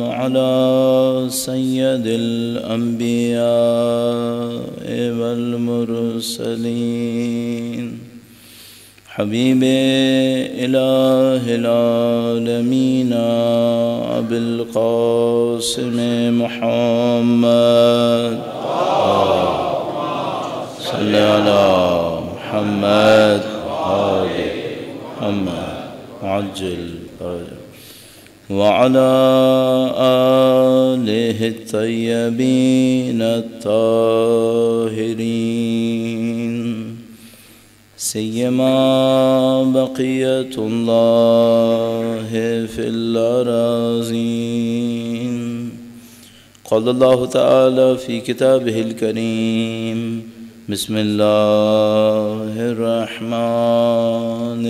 على سيد الأنبياء والمرسلين حبيب إله العالمين أبي القاسم محمد صل على محمد آل محمد عجل فرجه وعلى آله الطيبين الطاهرين سيما بقية الله في الأراضين قال الله تعالى في كتابه الكريم بسم الله الرحمن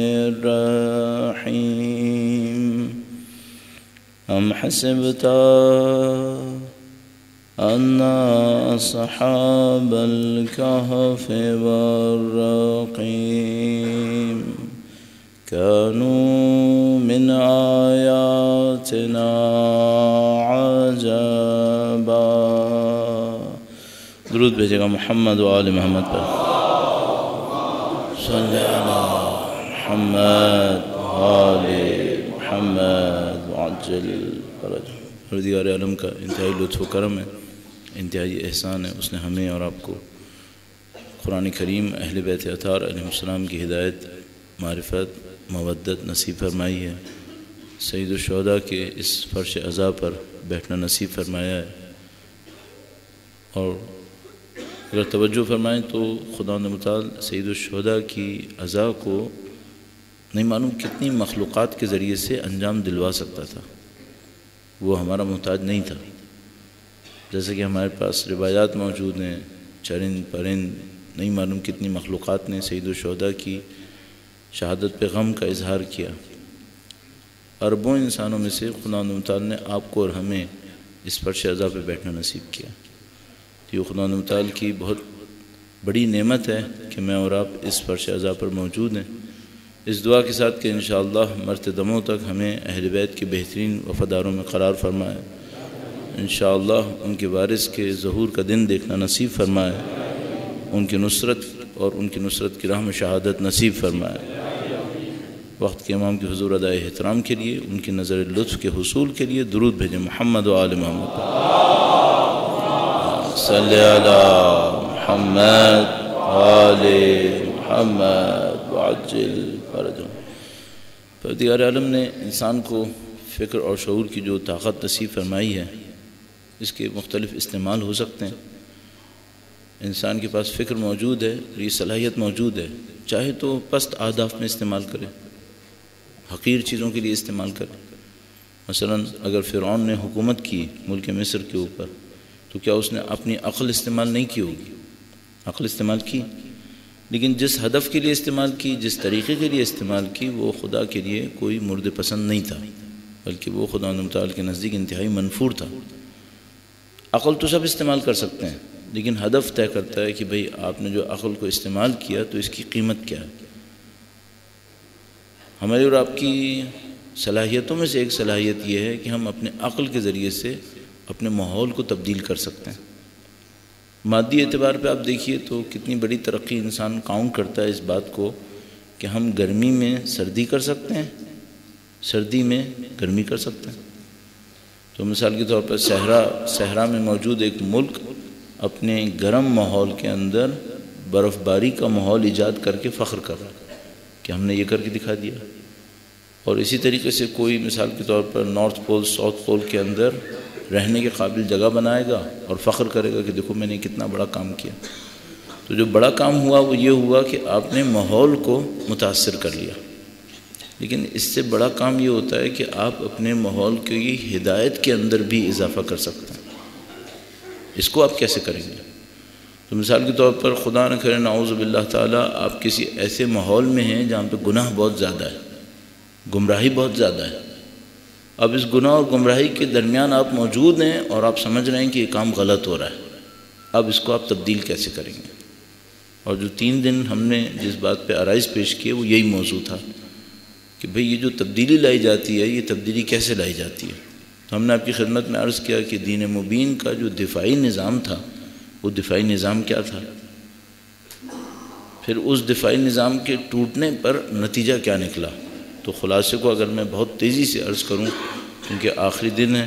الرحيم أم حسبت أن أصحاب الكهف والرقيم كانوا من آياتنا عجبا درود بھیجے گا محمد و آل محمد پر صلی علی محمد و آل محمد وعجل فرجہ۔ پروردگار عالم کا انتہائی لطف و کرم ہے، انتہائی احسان ہے، اس نے ہمیں اور آپ کو قرآن کریم اہل بیت اطہار علیہ السلام کی ہدایت، معرفت، مودت نصیب فرمائی ہے، سید الشہداء کے اس فرش عزا پر بیٹھنا نصیب فرمایا ہے۔ اور اگر توجہ فرمائیں تو خداوند متعال سید الشہداء کی عزا کو نہیں معلوم کتنی مخلوقات کے ذریعے سے انجام دلوا سکتا تھا، وہ ہمارا محتاج نہیں تھا۔ جیسے کہ ہمارے پاس روایات موجود ہیں، چرند پرند نہیں معلوم کتنی مخلوقات نے سید الشہداء کی شہادت پہ غم کا اظہار کیا۔ اربوں انسانوں میں سے خداوند متعال نے آپ کو اور ہمیں اس فرش عزا پہ بیٹھنا نصیب کیا۔ یہ خداوند متعال کی بہت بڑی نعمت ہے کہ میں اور آپ اس فرش عزا پر موجود ہیں، اس دعا کے ساتھ کہ انشاءاللہ مرتے دموں تک ہمیں اہل بیت کے بہترین وفاداروں میں قرار فرمائے، انشاءاللہ ان کے وارث کے ظہور کا دن دیکھنا نصیب فرمائے، ان کی نصرت اور ان کی نصرت کی راہ میں شہادت نصیب فرمائے۔ وقت کے امام کے حضور ادائے احترام کے لیے، ان کی نظر لطف کے حصول کے لیے درود بھیجیں محمد و آل محمد پر صلی علی محمد آل محمد وعجل فرجہ۔ پروردگار عالم نے انسان کو فکر اور شعور کی جو طاقت نصیب فرمائی ہے، اس کے مختلف استعمال ہو سکتے ہیں۔ انسان کے پاس فکر موجود ہے، یہ صلاحیت موجود ہے، چاہے تو پست اہداف میں استعمال کرے، حقیر چیزوں کے لیے استعمال کرے۔ مثلا اگر فرعون نے حکومت کی ملک مصر کے اوپر، تو کیا اس نے اپنی عقل استعمال نہیں کی ہوگی؟ عقل استعمال کی، لیکن جس ہدف کے لیے استعمال کی، جس طریقے کے لیے استعمال کی، وہ خدا کے لیے کوئی مرد پسند نہیں تھا، بلکہ وہ خدا متعال کے نزدیک انتہائی منفور تھا۔ عقل تو سب استعمال کر سکتے ہیں، لیکن ہدف طے کرتا ہے کہ بھئی آپ نے جو عقل کو استعمال کیا تو اس کی قیمت کیا ہے۔ ہماری اور آپ کی صلاحیتوں میں سے ایک صلاحیت یہ ہے کہ ہم اپنے عقل کے ذریعے سے اپنے ماحول کو تبدیل کر سکتے ہیں۔ مادی اعتبار پہ آپ دیکھیے تو کتنی بڑی ترقی انسان کاؤنٹ کرتا ہے اس بات کو کہ ہم گرمی میں سردی کر سکتے ہیں، سردی میں گرمی کر سکتے ہیں۔ تو مثال کے طور پر صحرا میں موجود ایک ملک اپنے گرم ماحول کے اندر برف باری کا ماحول ایجاد کر کے فخر کر رہا ہے کہ ہم نے یہ کر کے دکھا دیا۔ اور اسی طریقے سے کوئی مثال کے طور پر نارتھ پول ساؤتھ پول کے اندر رہنے کے قابل جگہ بنائے گا اور فخر کرے گا کہ دیکھو میں نے کتنا بڑا کام کیا۔ تو جو بڑا کام ہوا وہ یہ ہوا کہ آپ نے ماحول کو متاثر کر لیا، لیکن اس سے بڑا کام یہ ہوتا ہے کہ آپ اپنے ماحول کی ہدایت کے اندر بھی اضافہ کر سکتے ہیں۔ اس کو آپ کیسے کریں گے؟ تو مثال کے طور پر خدا نہ کرے نعوذ باللہ تعالیٰ آپ کسی ایسے ماحول میں ہیں جہاں پہ گناہ بہت زیادہ ہے، گمراہی بہت زیادہ ہے۔ اب اس گناہ اور گمراہی کے درمیان آپ موجود ہیں اور آپ سمجھ رہے ہیں کہ یہ کام غلط ہو رہا ہے، اب اس کو آپ تبدیل کیسے کریں گے؟ اور جو 3 دن ہم نے جس بات پہ آرائز پیش کیے وہ یہی موضوع تھا کہ بھئی یہ جو تبدیلی لائی جاتی ہے یہ تبدیلی کیسے لائی جاتی ہے؟ تو ہم نے آپ کی خدمت میں عرض کیا کہ دین مبین کا جو دفاعی نظام تھا وہ دفاعی نظام کیا تھا، پھر اس دفاعی نظام کے ٹوٹنے پر نتیجہ کیا نکلا۔ تو خلاصے کو اگر میں بہت تیزی سے عرض کروں، کیونکہ آخری دن ہے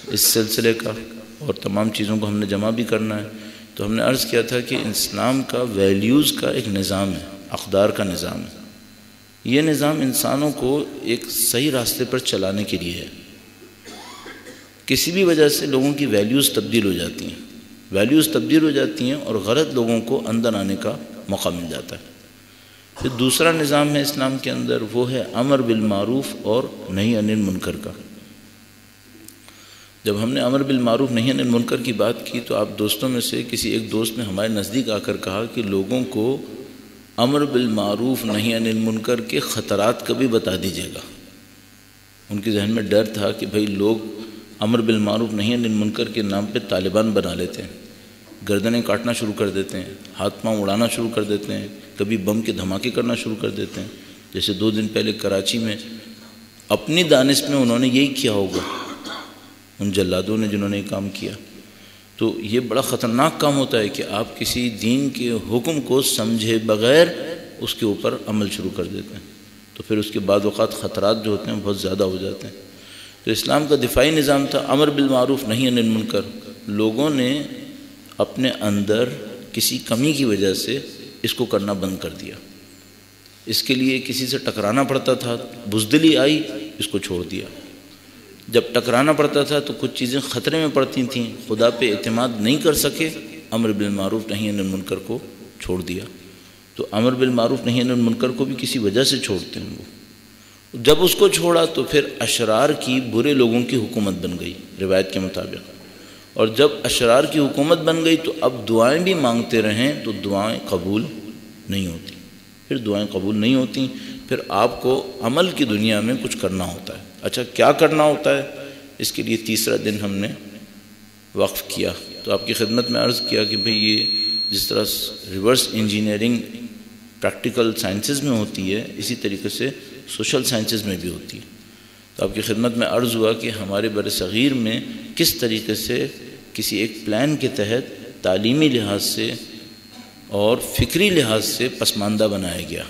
اس سلسلے کا اور تمام چیزوں کو ہم نے جمع بھی کرنا ہے، تو ہم نے عرض کیا تھا کہ اسلام کا ویلیوز کا ایک نظام ہے، اقدار کا نظام ہے۔ یہ نظام انسانوں کو ایک صحیح راستے پر چلانے کے لیے ہے۔ کسی بھی وجہ سے لوگوں کی ویلیوز تبدیل ہو جاتی ہیں اور غلط لوگوں کو اندر آنے کا موقع مل جاتا ہے۔ پھر دوسرا نظام ہے اسلام کے اندر، وہ ہے امر بالمعروف اور نہی عن المنکر کا۔ جب ہم نے امر بالمعروف نہی عن المنکر کی بات کی تو آپ دوستوں میں سے کسی ایک دوست نے ہمارے نزدیک آ کر کہا کہ لوگوں کو امر بالمعروف نہی عن المنکر کے خطرات کا بھی بتا دیجیے گا۔ ان کے ذہن میں ڈر تھا کہ بھئی لوگ امر بالمعروف نہی عن المنکر کے نام پہ طالبان بنا لیتے ہیں، گردنیں کاٹنا شروع کر دیتے ہیں، ہاتھ پاؤں اڑانا شروع کر دیتے ہیں، کبھی بم کے دھماکے کرنا شروع کر دیتے ہیں۔ جیسے 2 دن پہلے کراچی میں اپنی دانش میں انہوں نے یہی کیا ہوگا، ان جلادوں نے جنہوں نے یہ کام کیا۔ تو یہ بڑا خطرناک کام ہوتا ہے کہ آپ کسی دین کے حکم کو سمجھے بغیر اس کے اوپر عمل شروع کر دیتے ہیں، تو پھر اس کے بعد اوقات خطرات جو ہوتے ہیں بہت زیادہ ہو جاتے ہیں۔ تو اسلام کا دفاعی نظام تھا امر بالمعروف نہی عن المنکر۔ لوگوں نے اپنے اندر کسی کمی کی وجہ سے اس کو کرنا بند کر دیا، اس کے لیے کسی سے ٹکرانا پڑتا تھا، بزدلی آئی، اس کو چھوڑ دیا۔ جب ٹکرانا پڑتا تھا تو کچھ چیزیں خطرے میں پڑتی تھیں، خدا پہ اعتماد نہیں کر سکے، امر بالمعروف نہی عن المنکر کو چھوڑ دیا۔ تو امر بالمعروف نہی عن المنکر کو بھی کسی وجہ سے چھوڑتے ہیں وہ۔ جب اس کو چھوڑا تو پھر اشرار کی، برے لوگوں کی حکومت بن گئی روایت کے مطابق، اور جب اشرار کی حکومت بن گئی تو اب دعائیں بھی مانگتے رہیں تو دعائیں قبول نہیں ہوتی، پھر دعائیں قبول نہیں ہوتی، پھر آپ کو عمل کی دنیا میں کچھ کرنا ہوتا ہے۔ اچھا کیا کرنا ہوتا ہے؟ اس کے لیے تیسرا دن ہم نے وقف کیا، تو آپ کی خدمت میں عرض کیا کہ بھئی یہ جس طرح ریورس انجینئرنگ پریکٹیکل سائنسز میں ہوتی ہے، اسی طریقے سے سوشل سائنسز میں بھی ہوتی ہے۔ تو آپ کی خدمت میں عرض ہوا کہ ہمارے بر صغیر میں کس طریقے سے کسی ایک پلان کے تحت تعلیمی لحاظ سے اور فکری لحاظ سے پسماندہ بنایا گیا،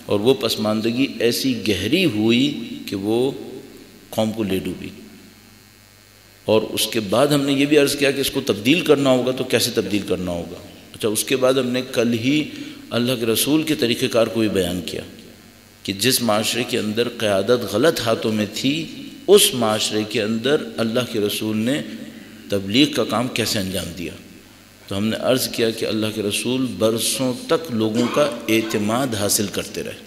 اور وہ پسماندگی ایسی گہری ہوئی کہ وہ قوم کو لے ڈوبی۔ اور اس کے بعد ہم نے یہ بھی عرض کیا کہ اس کو تبدیل کرنا ہوگا تو کیسے تبدیل کرنا ہوگا۔ اچھا اس کے بعد ہم نے کل ہی اللہ کے رسول کے طریقہ کار کو بھی بیان کیا کہ جس معاشرے کے اندر قیادت غلط ہاتھوں میں تھی، اس معاشرے کے اندر اللہ کے رسول نے تبلیغ کا کام کیسے انجام دیا۔ تو ہم نے عرض کیا کہ اللہ کے رسول برسوں تک لوگوں کا اعتماد حاصل کرتے رہے۔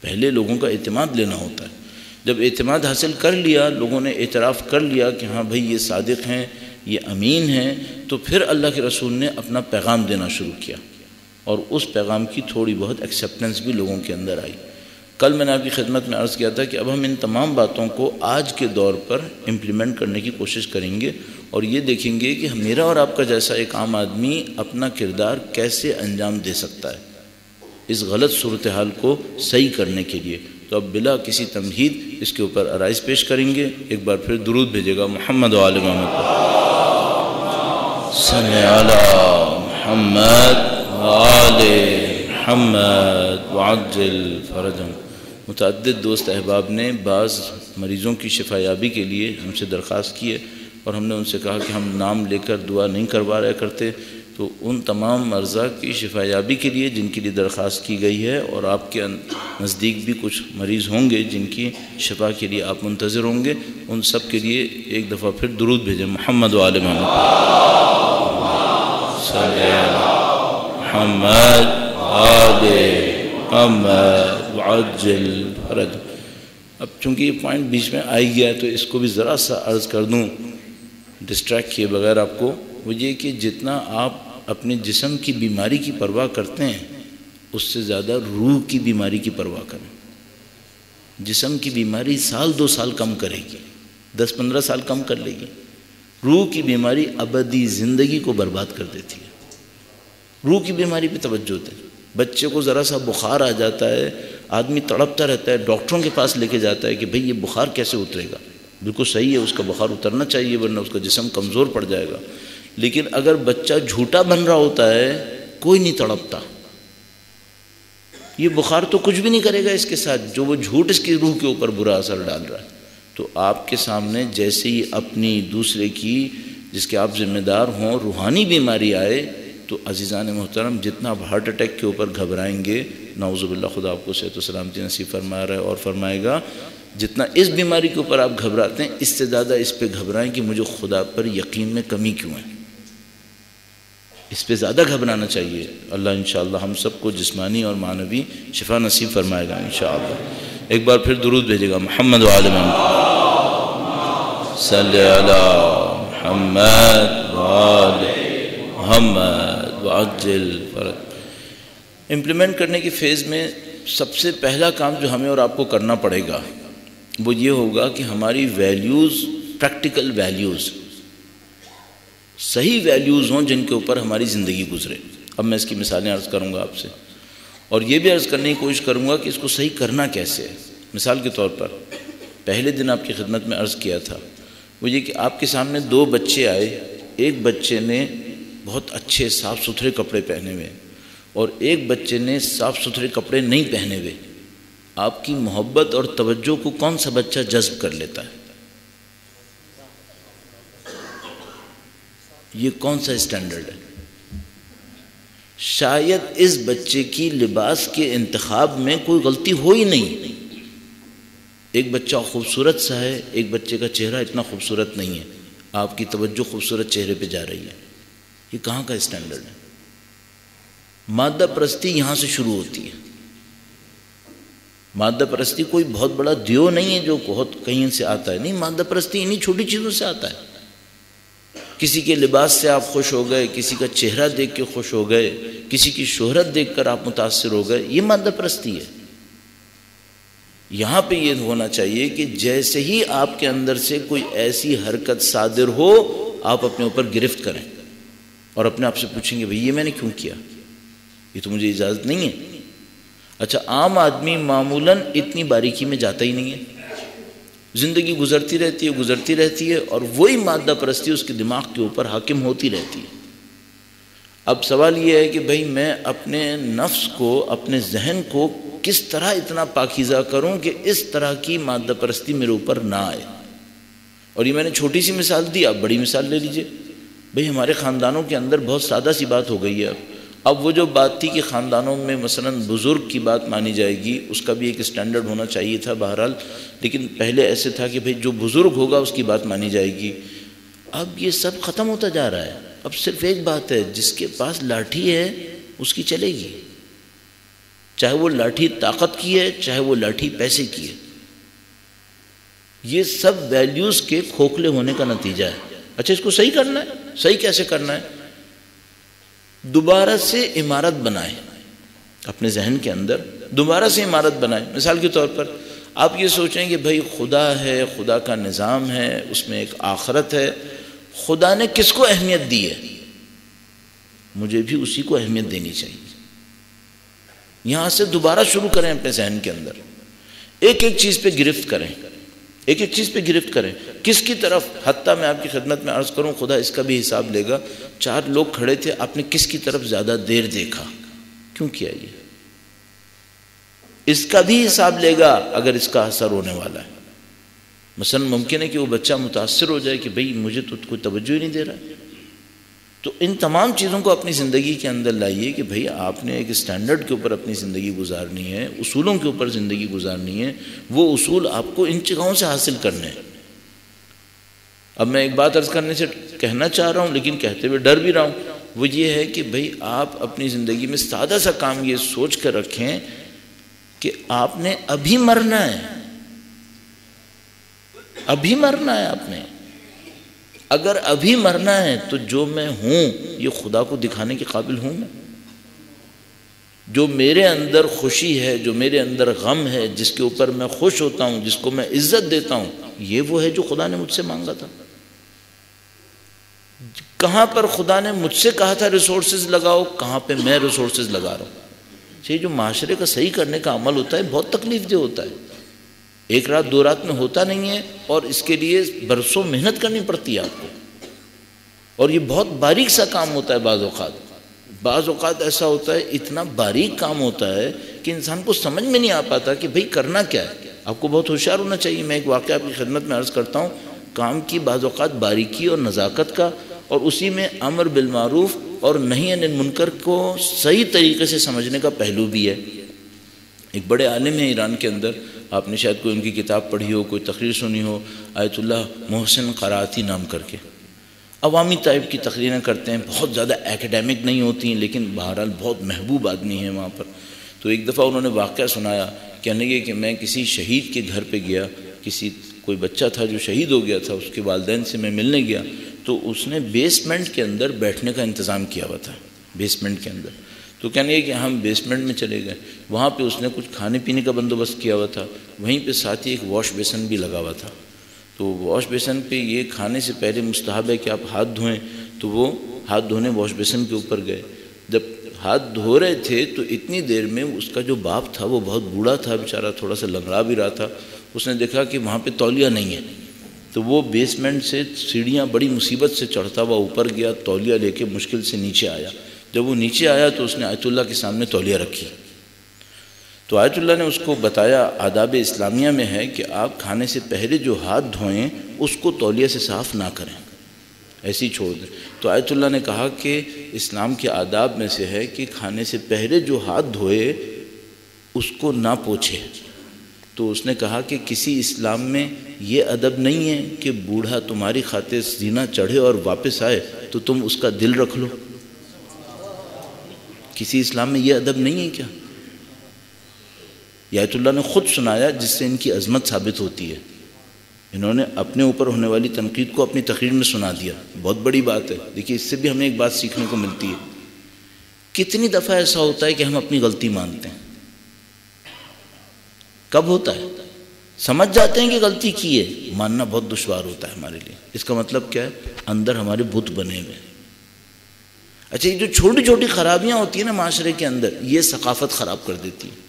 پہلے لوگوں کا اعتماد لینا ہوتا ہے، جب اعتماد حاصل کر لیا، لوگوں نے اعتراف کر لیا کہ ہاں بھئی یہ صادق ہیں، یہ امین ہیں، تو پھر اللہ کے رسول نے اپنا پیغام دینا شروع کیا، اور اس پیغام کی تھوڑی بہت ایکسیپٹنس بھی لوگوں کے اندر آئی۔ کل میں نے آپ کی خدمت میں عرض کیا تھا کہ اب ہم ان تمام باتوں کو آج کے دور پر امپلیمنٹ کرنے کی کوشش کریں گے، اور یہ دیکھیں گے کہ میرا اور آپ کا جیسا ایک عام آدمی اپنا کردار کیسے انجام دے سکتا ہے اس غلط صورتحال کو صحیح کرنے کے لیے۔ تو اب بلا کسی تمہید اس کے اوپر آرائز پیش کریں گے۔ ایک بار پھر درود بھیجے گا محمد و آل محمد، صلی علی محمد و آل محمد وعجل فرجہم۔ متعدد دوست احباب نے بعض مریضوں کی شفا یابی کے لیے ہم سے درخواست کی ہے، اور ہم نے ان سے کہا کہ ہم نام لے کر دعا نہیں کروا رہے کرتے، تو ان تمام مرضى کی شفا یابی کے لیے جن کے لیے درخواست کی گئی ہے، اور آپ کے نزدیک بھی کچھ مریض ہوں گے جن کی شفا کے لیے آپ منتظر ہوں گے، ان سب کے لیے ایک دفعہ پھر درود بھیجیں محمد و آل محمد، صلی علی محمد آل محمد وعجل فرج۔ اب چونکہ یہ پوائنٹ بیچ میں آئی گیا ہے تو اس کو بھی ذرا سا عرض کر دوں ڈسٹریکٹ کیے بغیر آپ کو، وہ یہ کہ جتنا آپ اپنے جسم کی بیماری کی پرواہ کرتے ہیں اس سے زیادہ روح کی بیماری کی پرواہ کریں۔ جسم کی بیماری 1-2 سال کم کرے گی، 10-15 سال کم کر لے گی، روح کی بیماری ابدی زندگی کو برباد کر دیتی ہے۔ روح کی بیماری پہ توجہ دیں۔ بچے کو ذرا سا بخار آ جاتا ہے، آدمی تڑپتا رہتا ہے، ڈاکٹروں کے پاس لے کے جاتا ہے کہ بھئی یہ بخار کیسے اترے گا، بالکل صحیح ہے، اس کا بخار اترنا چاہیے ورنہ اس کا جسم کمزور پڑ جائے گا. لیکن اگر بچہ جھوٹا بن رہا ہوتا ہے کوئی نہیں تڑپتا. یہ بخار تو کچھ بھی نہیں کرے گا اس کے ساتھ، جو وہ جھوٹ اس کی روح کے اوپر برا اثر ڈال رہا ہے. تو آپ کے سامنے جیسے ہی اپنی دوسرے کی جس کے آپ ذمہ دار ہوں روحانی بیماری آئے تو عزیزان محترم جتنا آپ ہارٹ اٹیک کے اوپر گھبرائیں گے، نعوذ باللہ خدا آپ کو صحت و سلامتی نصیب فرما رہا ہے اور فرمائے گا، جتنا اس بیماری کے اوپر آپ گھبراتے ہیں اس سے زیادہ اس پہ گھبرائیں کہ مجھے خدا پر یقین میں کمی کیوں ہے. اس پہ زیادہ گھبرانا چاہیے. اللہ انشاءاللہ ہم سب کو جسمانی اور معنوی شفا نصیب فرمائے گا انشاءاللہ. ایک بار پھر درود بھیجے گا. محمد وعلی محمد صلی علی محمد وعلی محمد وعجل فرج. امپلیمنٹ کرنے کی فیز میں سب سے پہلا کام جو ہمیں اور آپ کو کرنا پڑے گا وہ یہ ہوگا کہ ہماری ویلیوز، پریکٹیکل ویلیوز، صحیح ویلیوز ہوں جن کے اوپر ہماری زندگی گزرے. اب میں اس کی مثالیں عرض کروں گا آپ سے اور یہ بھی عرض کرنے کی کوشش کروں گا کہ اس کو صحیح کرنا کیسے ہے. مثال کے طور پر پہلے دن آپ کی خدمت میں عرض کیا تھا وہ یہ کہ آپ کے سامنے دو بچے آئے. ایک بچے نے بہت اچھے صاف ستھرے کپڑے پہنے ہوئے اور ایک بچے نے صاف ستھرے کپڑے نہیں پہنے ہوئے. آپ کی محبت اور توجہ کو کون سا بچہ جذب کر لیتا ہے؟ یہ کون سا اسٹینڈرڈ ہے؟ شاید اس بچے کی لباس کے انتخاب میں کوئی غلطی ہو ہی نہیں. ایک بچہ خوبصورت سا ہے، ایک بچے کا چہرہ اتنا خوبصورت نہیں ہے، آپ کی توجہ خوبصورت چہرے پہ جا رہی ہے. یہ کہاں کا اسٹینڈرڈ ہے؟ مادہ پرستی یہاں سے شروع ہوتی ہے. مادہ پرستی کوئی بہت بڑا دیو نہیں ہے جو بہت کہیں سے آتا ہے، نہیں، مادہ پرستی انہی چھوٹی چیزوں سے آتا ہے. کسی کے لباس سے آپ خوش ہو گئے، کسی کا چہرہ دیکھ کے خوش ہو گئے، کسی کی شہرت دیکھ کر آپ متاثر ہو گئے، یہ مادہ پرستی ہے. یہاں پہ یہ ہونا چاہیے کہ جیسے ہی آپ کے اندر سے کوئی ایسی حرکت صادر ہو آپ اپنے اوپر گرفت کریں اور اپنے آپ سے پوچھیں گے بھئی یہ میں نے کیوں کیا؟ یہ تو مجھے اجازت نہیں ہے. اچھا، عام آدمی معمولاً اتنی باریکی میں جاتا ہی نہیں ہے. زندگی گزرتی رہتی ہے اور وہی مادہ پرستی اس کے دماغ کے اوپر حاکم ہوتی رہتی ہے. اب سوال یہ ہے کہ بھئی میں اپنے نفس کو، اپنے ذہن کو کس طرح اتنا پاکیزہ کروں کہ اس طرح کی مادہ پرستی میرے اوپر نہ آئے. اور یہ میں نے چھوٹی سی مثال دی، آپ بڑی مثال لے لیجئے. بھئی ہمارے خاندانوں کے اندر بہت سادہ سی بات ہو گئی ہے. اب وہ جو بات تھی کہ خاندانوں میں مثلا بزرگ کی بات مانی جائے گی، اس کا بھی ایک اسٹینڈرڈ ہونا چاہیے تھا بہرحال، لیکن پہلے ایسے تھا کہ بھئی جو بزرگ ہوگا اس کی بات مانی جائے گی. اب یہ سب ختم ہوتا جا رہا ہے. اب صرف ایک بات ہے، جس کے پاس لاٹھی ہے اس کی چلے گی، چاہے وہ لاٹھی طاقت کی ہے چاہے وہ لاٹھی پیسے کی ہے. یہ سب ویلیوز کے کھوکھلے ہونے کا نتیجہ ہے. اچھا، اس کو صحیح کرنا ہے. صحیح کیسے کرنا ہے؟ دوبارہ سے عمارت بنائیں اپنے ذہن کے اندر، دوبارہ سے عمارت بنائیں. مثال کے طور پر آپ یہ سوچیں کہ بھئی خدا ہے، خدا کا نظام ہے، اس میں ایک آخرت ہے. خدا نے کس کو اہمیت دی ہے؟ مجھے بھی اسی کو اہمیت دینی چاہیے. یہاں سے دوبارہ شروع کریں اپنے ذہن کے اندر. ایک ایک چیز پہ گرفت کریں، ایک ایک چیز پہ گرفت کریں. کس کی طرف؟ حتیٰ میں آپ کی خدمت میں عرض کروں، خدا اس کا بھی حساب لے گا. 4 لوگ کھڑے تھے، آپ نے کس کی طرف زیادہ دیر دیکھا؟ کیوں کیا یہ؟ اس کا بھی حساب لے گا اگر اس کا اثر ہونے والا ہے. مثلا ممکن ہے کہ وہ بچہ متاثر ہو جائے کہ بھئی مجھے تو کوئی توجہ ہی نہیں دے رہا. تو ان تمام چیزوں کو اپنی زندگی کے اندر لائیے کہ بھئی آپ نے ایک اسٹینڈرڈ کے اوپر اپنی زندگی گزارنی ہے، اصولوں کے اوپر زندگی گزارنی ہے. وہ اصول آپ کو ان جگہوں سے حاصل کرنے ہیں. اب میں ایک بات عرض کرنے سے کہنا چاہ رہا ہوں لیکن کہتے ہوئے ڈر بھی رہا ہوں. وہ یہ ہے کہ بھئی آپ اپنی زندگی میں سادہ سا کام یہ سوچ کر رکھیں کہ آپ نے ابھی مرنا ہے. ابھی مرنا ہے آپ نے. اگر ابھی مرنا ہے تو جو میں ہوں یہ خدا کو دکھانے کے قابل ہوں میں. جو میرے اندر خوشی ہے، جو میرے اندر غم ہے، جس کے اوپر میں خوش ہوتا ہوں، جس کو میں عزت دیتا ہوں، یہ وہ ہے جو خدا نے مجھ سے مانگا تھا. کہاں پر خدا نے مجھ سے کہا تھا ریسورسز لگاؤ، کہاں پہ میں ریسورسز لگا رہا ہوں. یہ جو معاشرے کا صحیح کرنے کا عمل ہوتا ہے بہت تکلیف دہ ہوتا ہے. ایک رات دو رات میں ہوتا نہیں ہے، اور اس کے لیے برسوں محنت کرنی پڑتی ہے آپ کو، اور یہ بہت باریک سا کام ہوتا ہے۔ بعض اوقات ایسا ہوتا ہے، اتنا باریک کام ہوتا ہے کہ انسان کو سمجھ میں نہیں آ پاتا کہ بھئی کرنا کیا ہے۔ آپ کو بہت ہوشیار ہونا چاہیے۔ میں ایک واقعہ آپ کی خدمت میں عرض کرتا ہوں، کام کی بعض اوقات باریکی اور نزاکت کا، اور اسی میں امر بالمعروف اور نہی عن المنکر کو صحیح طریقے سے سمجھنے کا پہلو بھی ہے۔ ایک بڑے عالم ہیں ایران کے اندر، آپ نے شاید کوئی ان کی کتاب پڑھی ہو، کوئی تقریر سنی ہو، آیت اللہ محسن قرائتی نام کر کے، عوامی ٹائپ کی تقریریں کرتے ہیں، بہت زیادہ ایکیڈیمک نہیں ہوتی ہیں، لیکن بہرحال بہت محبوب آدمی ہیں وہاں پر۔ تو ایک دفعہ انہوں نے واقعہ سنایا، کہنے لگے کہ میں کسی شہید کے گھر پہ گیا، کوئی بچہ تھا جو شہید ہو گیا تھا، اس کے والدین سے میں ملنے گیا، تو اس نے بیسمنٹ کے اندر بیٹھنے کا انتظام کیا ہوا تھا، بیسمنٹ کے اندر۔ تو کہنے لگے کہ ہم بیسمنٹ میں چلے گئے، وہاں پہ اس نے کچھ کھانے پینے کا بندوبست کیا ہوا تھا، وہیں پہ ساتھ ہی ایک واش بیسن بھی لگا ہوا تھا۔ تو واش بیسن پہ یہ کھانے سے پہلے مستحب ہے کہ آپ ہاتھ دھوئیں، تو وہ ہاتھ دھونے واش بیسن کے اوپر گئے۔ جب ہاتھ دھو رہے تھے تو اتنی دیر میں اس کا جو باپ تھا وہ بہت بوڑھا تھا بیچارہ، تھوڑا سا لنگڑا بھی رہا تھا، اس نے دیکھا کہ وہاں پہ تولیہ نہیں ہے، تو وہ بیسمنٹ سے سیڑھیاں بڑی مصیبت سے چڑھتا ہوا اوپر گیا، تولیہ لے کے مشکل سے نیچے آیا۔ جب وہ نیچے آیا تو اس نے آیت اللہ کے سامنے تولیہ رکھی، تو آیت اللہ نے اس کو بتایا، آداب اسلامیہ میں ہے کہ آپ کھانے سے پہلے جو ہاتھ دھوئیں اس کو تولیہ سے صاف نہ کریں، ایسے ہی چھوڑ دیں۔ تو آیت اللہ نے کہا کہ اسلام کے آداب میں سے ہے کہ کھانے سے پہلے جو ہاتھ دھوئے اس کو نہ پوچھے۔ تو اس نے کہا کہ کسی اسلام میں یہ ادب نہیں ہے کہ بوڑھا تمہاری خاطر سینہ چڑھے اور واپس آئے تو تم اس کا دل رکھ لو؟ کسی اسلام میں یہ ادب نہیں ہے کیا؟ آیت اللہ نے خود سنایا، جس سے ان کی عظمت ثابت ہوتی ہے۔ انہوں نے اپنے اوپر ہونے والی تنقید کو اپنی تقریر میں سنا دیا، بہت بڑی بات ہے۔ دیکھیے، اس سے بھی ہمیں ایک بات سیکھنے کو ملتی ہے۔ کتنی دفعہ ایسا ہوتا ہے کہ ہم اپنی غلطی مانتے ہیں؟ کب ہوتا ہے؟ سمجھ جاتے ہیں کہ غلطی کی ہے، ماننا بہت دشوار ہوتا ہے ہمارے لیے۔ اس کا مطلب کیا ہے؟ اندر ہمارے بت بنے ہوئے۔ اچھا، یہ جو چھوٹی چھوٹی خرابیاں ہوتی ہیں نا معاشرے کے اندر، یہ ثقافت خراب کر دیتی ہے،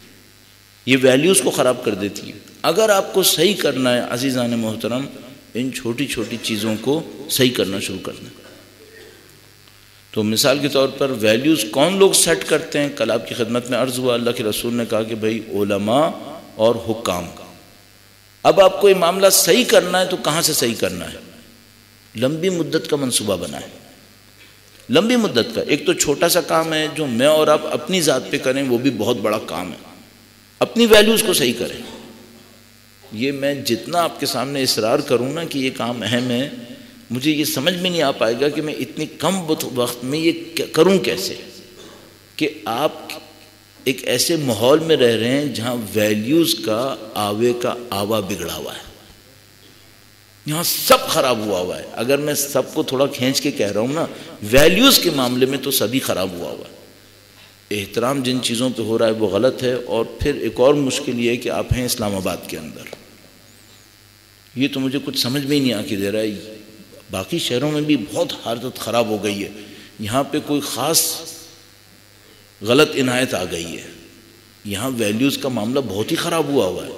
یہ ویلیوز کو خراب کر دیتی ہے۔ اگر آپ کو صحیح کرنا ہے عزیزان محترم، ان چھوٹی چھوٹی چیزوں کو صحیح کرنا شروع کرنا۔ تو مثال کے طور پر ویلیوز کون لوگ سیٹ کرتے ہیں؟ کل آپ کی خدمت میں عرض ہوا، اللہ کے رسول نے کہا کہ بھائی علماء اور حکام۔ اب آپ کو یہ معاملہ صحیح کرنا ہے تو کہاں سے صحیح کرنا ہے؟ لمبی مدت کا منصوبہ بنائیں، لمبی مدت کا۔ ایک تو چھوٹا سا کام ہے جو میں اور آپ اپنی ذات پہ کریں، وہ بھی بہت بڑا کام ہے۔ اپنی ویلیوز کو صحیح کریں۔ یہ میں جتنا آپ کے سامنے اصرار کروں نا کہ یہ کام اہم ہے، مجھے یہ سمجھ میں نہیں آ پائے گا کہ میں اتنی کم وقت میں یہ کروں کیسے، کہ آپ ایک ایسے ماحول میں رہ رہے ہیں جہاں ویلیوز کا آوے کا آوا بگڑا ہوا ہے، یہاں سب خراب ہوا ہے۔ اگر میں سب کو تھوڑا کھینچ کے کہہ رہا ہوں نا، ویلیوز کے معاملے میں تو سبھی خراب ہوا ہے۔ احترام جن چیزوں پہ ہو رہا ہے وہ غلط ہے۔ اور پھر ایک اور مشکل یہ ہے کہ آپ ہیں اسلام آباد کے اندر، یہ تو مجھے کچھ سمجھ میں ہی نہیں آ کے دے رہا ہے۔ باقی شہروں میں بھی بہت حالت خراب ہو گئی ہے، یہاں پہ کوئی خاص غلط عنایت آ گئی ہے، یہاں ویلیوز کا معاملہ بہت ہی خراب ہوا ہے۔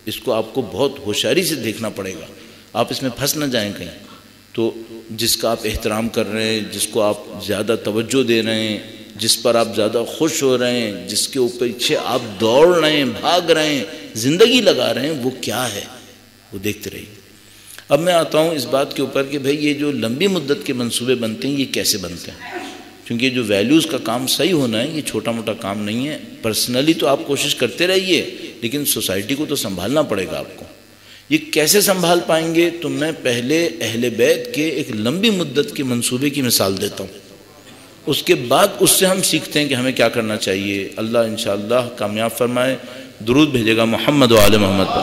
اس کو آپ کو بہت ہوشیاری سے دیکھنا پڑے گا، آپ اس میں پھنس نہ جائیں کہیں۔ تو جس کا آپ احترام کر رہے ہیں، جس کو آپ زیادہ توجہ دے رہے ہیں، جس پر آپ زیادہ خوش ہو رہے ہیں، جس کے اوپر پیچھے آپ دوڑ رہے ہیں، بھاگ رہے ہیں، زندگی لگا رہے ہیں، وہ کیا ہے، وہ دیکھتے رہیے۔ اب میں آتا ہوں اس بات کے اوپر کہ بھئی یہ جو لمبی مدت کے منصوبے بنتے ہیں، یہ کیسے بنتے ہیں؟ کیونکہ جو ویلیوز کا کام صحیح ہونا ہے، یہ چھوٹا موٹا کام نہیں ہے۔ پرسنلی تو آپ کوشش کرتے رہیے، لیکن سوسائٹی کو تو سنبھالنا پڑے گا آپ کو۔ یہ کیسے سنبھال پائیں گے؟ تو میں پہلے اہل بیت کے ایک لمبی مدت کے منصوبے کی مثال دیتا ہوں، اس کے بعد اس سے ہم سیکھتے ہیں کہ ہمیں کیا کرنا چاہیے۔ اللہ انشاءاللہ کامیاب فرمائے۔ درود بھیجے گا محمد و آل محمد پر،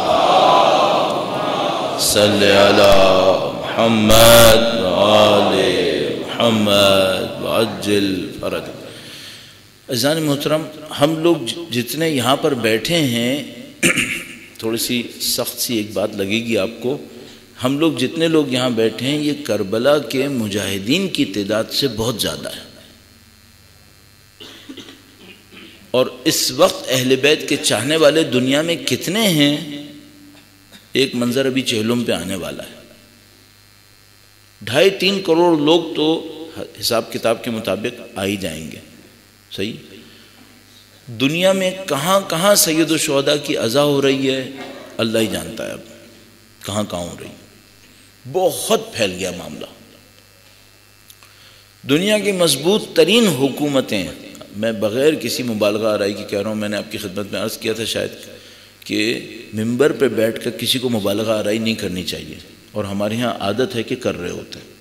صلی علی محمد و آل محمد وعجل فرج۔ عزیزان محترم، ہم لوگ جتنے یہاں پر بیٹھے ہیں، تھوڑی سی سخت سی ایک بات لگے گی آپ کو، ہم لوگ جتنے لوگ یہاں بیٹھے ہیں، یہ کربلا کے مجاہدین کی تعداد سے بہت زیادہ ہے۔ اور اس وقت اہل بیت کے چاہنے والے دنیا میں کتنے ہیں ایک منظر ابھی چہلم پہ آنے والا ہے. 2.5-3 کروڑ لوگ تو حساب کتاب کے مطابق آ ہی جائیں گے. صحیح. دنیا میں کہاں کہاں سید الشہداء کی عزا ہو رہی ہے اللہ ہی جانتا ہے. اب کہاں کہاں ہو رہی ہے. بہت پھیل گیا معاملہ. دنیا کی مضبوط ترین حکومتیں، میں بغیر کسی مبالغہ آرائی کی کہہ رہا ہوں، میں نے آپ کی خدمت میں عرض کیا تھا شاید کہ ممبر پہ بیٹھ کر کسی کو مبالغہ آرائی نہیں کرنی چاہیے، اور ہمارے ہاں عادت ہے کہ کر رہے ہوتے ہیں.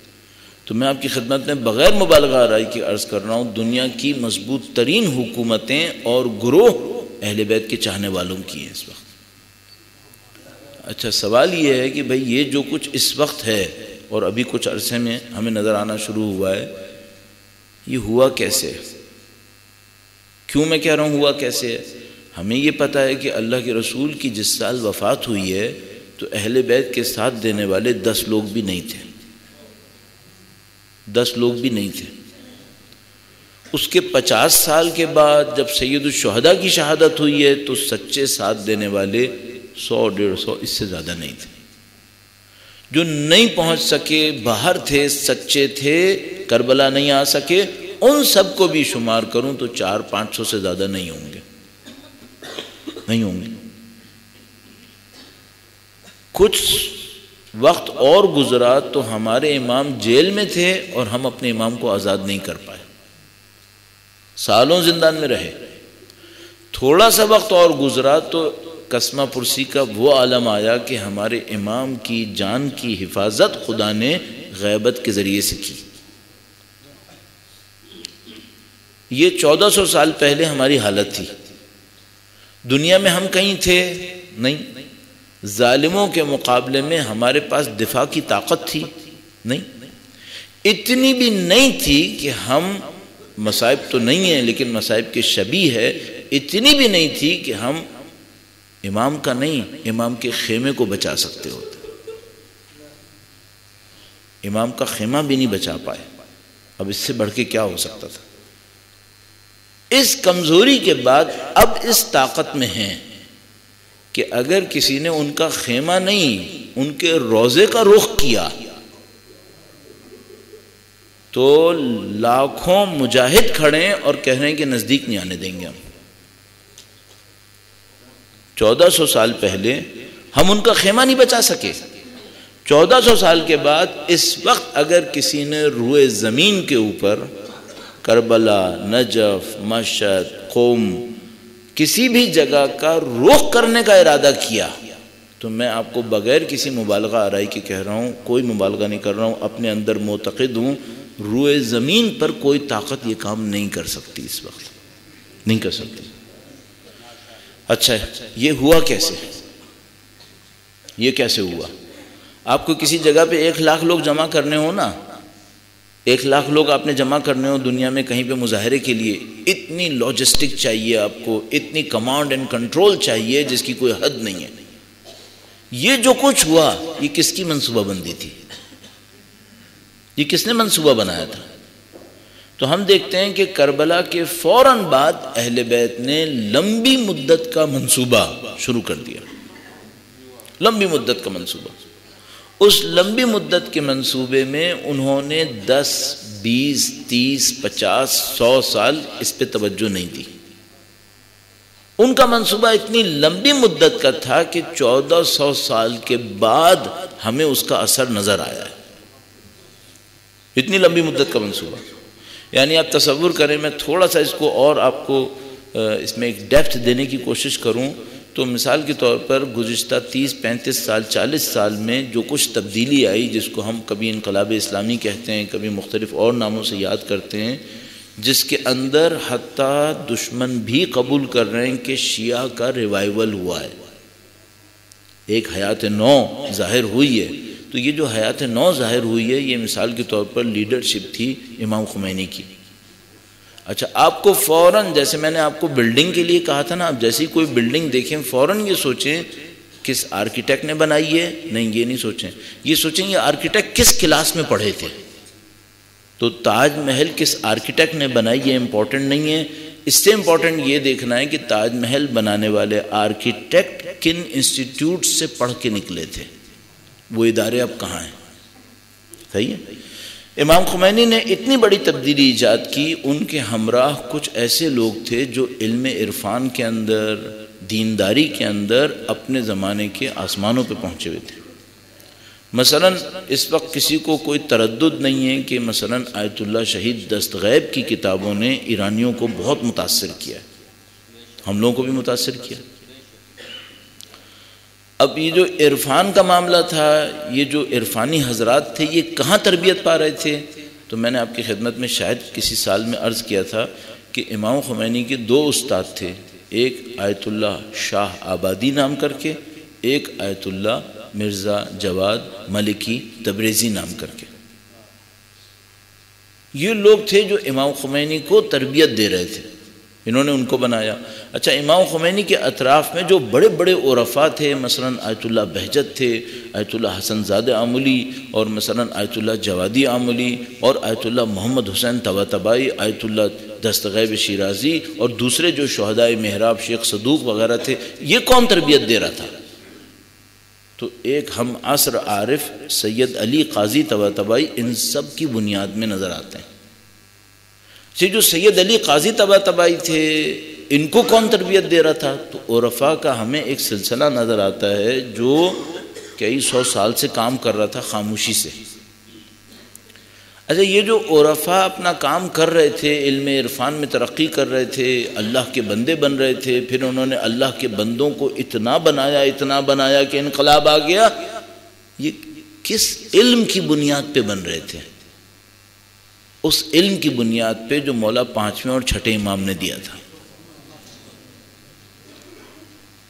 تو میں آپ کی خدمت میں بغیر مبالغہ آرائی کی عرض کر رہا ہوں، دنیا کی مضبوط ترین حکومتیں اور گروہ اہل بیت کے چاہنے والوں کی ہیں اس وقت. اچھا سوال یہ ہے کہ بھئی یہ جو کچھ اس وقت ہے اور ابھی کچھ عرصے میں ہمیں نظر آنا شروع ہوا ہے، یہ ہوا کیسے؟ کیوں میں کہہ رہا ہوں ہوا کیسے ہے؟ ہمیں یہ پتہ ہے کہ اللہ کے رسول کی جس سال وفات ہوئی ہے تو اہل بیت کے ساتھ دینے والے 10 لوگ بھی نہیں تھے. 10 لوگ بھی نہیں تھے. اس کے 50 سال کے بعد جب سید الشہداء کی شہادت ہوئی ہے تو سچے ساتھ دینے والے 100-150 اس سے زیادہ نہیں تھے. جو نہیں پہنچ سکے، باہر تھے، سچے تھے، کربلا نہیں آ سکے، ان سب کو بھی شمار کروں تو 400-500 سے زیادہ نہیں ہوں گے. نہیں ہوں گے. کچھ وقت اور گزرا تو ہمارے امام جیل میں تھے اور ہم اپنے امام کو آزاد نہیں کر پائے، سالوں زندان میں رہے. تھوڑا سا وقت اور گزرا تو قسمہ پرسی کا وہ عالم آیا کہ ہمارے امام کی جان کی حفاظت خدا نے غیبت کے ذریعے سے کی. یہ 1400 سال پہلے ہماری حالت تھی. دنیا میں ہم کہیں تھے نہیں. ظالموں کے مقابلے میں ہمارے پاس دفاع کی طاقت تھی نہیں. اتنی بھی نہیں تھی کہ ہم، مصائب تو نہیں ہیں لیکن مصائب کے شبیہ ہے، اتنی بھی نہیں تھی کہ ہم امام کا نہیں، امام کے خیمے کو بچا سکتے ہوتے. امام کا خیمہ بھی نہیں بچا پائے. اب اس سے بڑھ کے کیا ہو سکتا تھا؟ اس کمزوری کے بعد اب اس طاقت میں ہیں کہ اگر کسی نے ان کا خیمہ نہیں، ان کے روضے کا رخ کیا تو لاکھوں مجاہد کھڑے ہیں اور کہہ رہے ہیں کہ نزدیک نہیں آنے دیں گے. ہم 1400 سال پہلے ہم ان کا خیمہ نہیں بچا سکے. 1400 سال کے بعد اس وقت اگر کسی نے روئے زمین کے اوپر کربلا، نجف، مشہد، قم، کسی بھی جگہ کا رخ کرنے کا ارادہ کیا تو میں آپ کو بغیر کسی مبالغہ آرائی کے کہہ رہا ہوں، کوئی مبالغہ نہیں کر رہا ہوں، اپنے اندر معتقد ہوں، روئے زمین پر کوئی طاقت یہ کام نہیں کر سکتی. اس وقت نہیں کر سکتی. اچھا یہ ہوا کیسے؟ یہ کیسے ہوا؟ آپ کو کسی جگہ پہ 1 لاکھ لوگ جمع کرنے ہو نا، 1 لاکھ لوگ آپ نے جمع کرنے ہو دنیا میں کہیں پہ مظاہرے کے لیے، اتنی لاجسٹک چاہیے آپ کو، اتنی کمانڈ اینڈ کنٹرول چاہیے جس کی کوئی حد نہیں ہے. یہ جو کچھ ہوا یہ کس کی منصوبہ بندی تھی؟ یہ کس نے منصوبہ بنایا تھا؟ تو ہم دیکھتے ہیں کہ کربلا کے فوراً بعد اہل بیت نے لمبی مدت کا منصوبہ شروع کر دیا. لمبی مدت کا منصوبہ. اس لمبی مدت کے منصوبے میں انہوں نے 10, 20, 30, 50, 100 سال اس پہ توجہ نہیں دی. ان کا منصوبہ اتنی لمبی مدت کا تھا کہ 1400 سال کے بعد ہمیں اس کا اثر نظر آیا ہے. اتنی لمبی مدت کا منصوبہ. یعنی آپ تصور کریں، میں تھوڑا سا اس کو اور آپ کو اس میں ایک ڈیپتھ دینے کی کوشش کروں تو مثال کے طور پر گزشتہ 30, 35 سال، 40 سال میں جو کچھ تبدیلی آئی، جس کو ہم کبھی انقلاب اسلامی کہتے ہیں، کبھی مختلف اور ناموں سے یاد کرتے ہیں، جس کے اندر حتیٰ دشمن بھی قبول کر رہے ہیں کہ شیعہ کا ریوائیول ہوا ہے، ایک حیات نو ظاہر ہوئی ہے. تو یہ جو حیات نو ظاہر ہوئی ہے یہ مثال کے طور پر لیڈرشپ تھی امام خمینی کی. اچھا آپ کو فوراً، جیسے میں نے آپ کو بلڈنگ کے لیے کہا تھا نا، آپ جیسی کوئی بلڈنگ دیکھیں فوراً یہ سوچیں کس آرکیٹیکٹ نے بنائی ہے. نہیں، یہ نہیں سوچیں. یہ سوچیں یہ آرکیٹیکٹ کس کلاس میں پڑھے تھے. تو تاج محل کس آرکیٹیکٹ نے بنائی یہ امپورٹنٹ نہیں ہے، اس سے امپورٹنٹ یہ دیکھنا ہے کہ تاج محل بنانے والے آرکیٹیکٹ کن انسٹیٹیوٹ سے پڑھ کے نکلے تھے، وہ ادارے اب کہاں ہیں؟ صحیح ہے. امام خمینی نے اتنی بڑی تبدیلی ایجاد کی، ان کے ہمراہ کچھ ایسے لوگ تھے جو علم عرفان کے اندر، دینداری کے اندر اپنے زمانے کے آسمانوں پہ پہنچے ہوئے تھے. مثلا اس وقت کسی کو کوئی تردد نہیں ہے کہ مثلا آیت اللہ شہید دستغیب کی کتابوں نے ایرانیوں کو بہت متاثر کیا ہے، ہم لوگوں کو بھی متاثر کیا. اب یہ جو عرفان کا معاملہ تھا، یہ جو عرفانی حضرات تھے، یہ کہاں تربیت پا رہے تھے؟ تو میں نے آپ کی خدمت میں شاید کسی سال میں عرض کیا تھا کہ امام خمینی کے 2 استاد تھے، ایک آیت اللہ شاہ آبادی نام کر کے، ایک آیت اللہ مرزا جواد ملکی تبریزی نام کر کے. یہ لوگ تھے جو امام خمینی کو تربیت دے رہے تھے، انہوں نے ان کو بنایا. اچھا، امام خمینی کے اطراف میں جو بڑے بڑے عرفاء تھے، مثلا آیت اللہ بہجت تھے، آیت اللہ حسن زادہ آملی، اور مثلا آیت اللہ جوادی آملی، اور آیت اللہ محمد حسین طباطبائی، آیت اللہ دستغیب شیرازی، اور دوسرے جو شہداء محراب شیخ صدوق وغیرہ تھے، یہ کون تربیت دے رہا تھا؟ تو ایک ہم عصر عارف سید علی قاضی طباطبائی ان سب کی بنیاد میں نظر آتے ہیں. جو سید علی قاضی طباطبائی تھے، ان کو کون تربیت دے رہا تھا؟ تو عرفاء کا ہمیں ایک سلسلہ نظر آتا ہے جو کئی 100 سال سے کام کر رہا تھا خاموشی سے. اچھا، یہ جو عرفاء اپنا کام کر رہے تھے، علم عرفان میں ترقی کر رہے تھے، اللہ کے بندے بن رہے تھے، پھر انہوں نے اللہ کے بندوں کو اتنا بنایا کہ انقلاب آ گیا. یہ کس علم کی بنیاد پہ بن رہے تھے؟ اس علم کی بنیاد پہ جو مولا 5ویں اور 6ٹھے امام نے دیا تھا.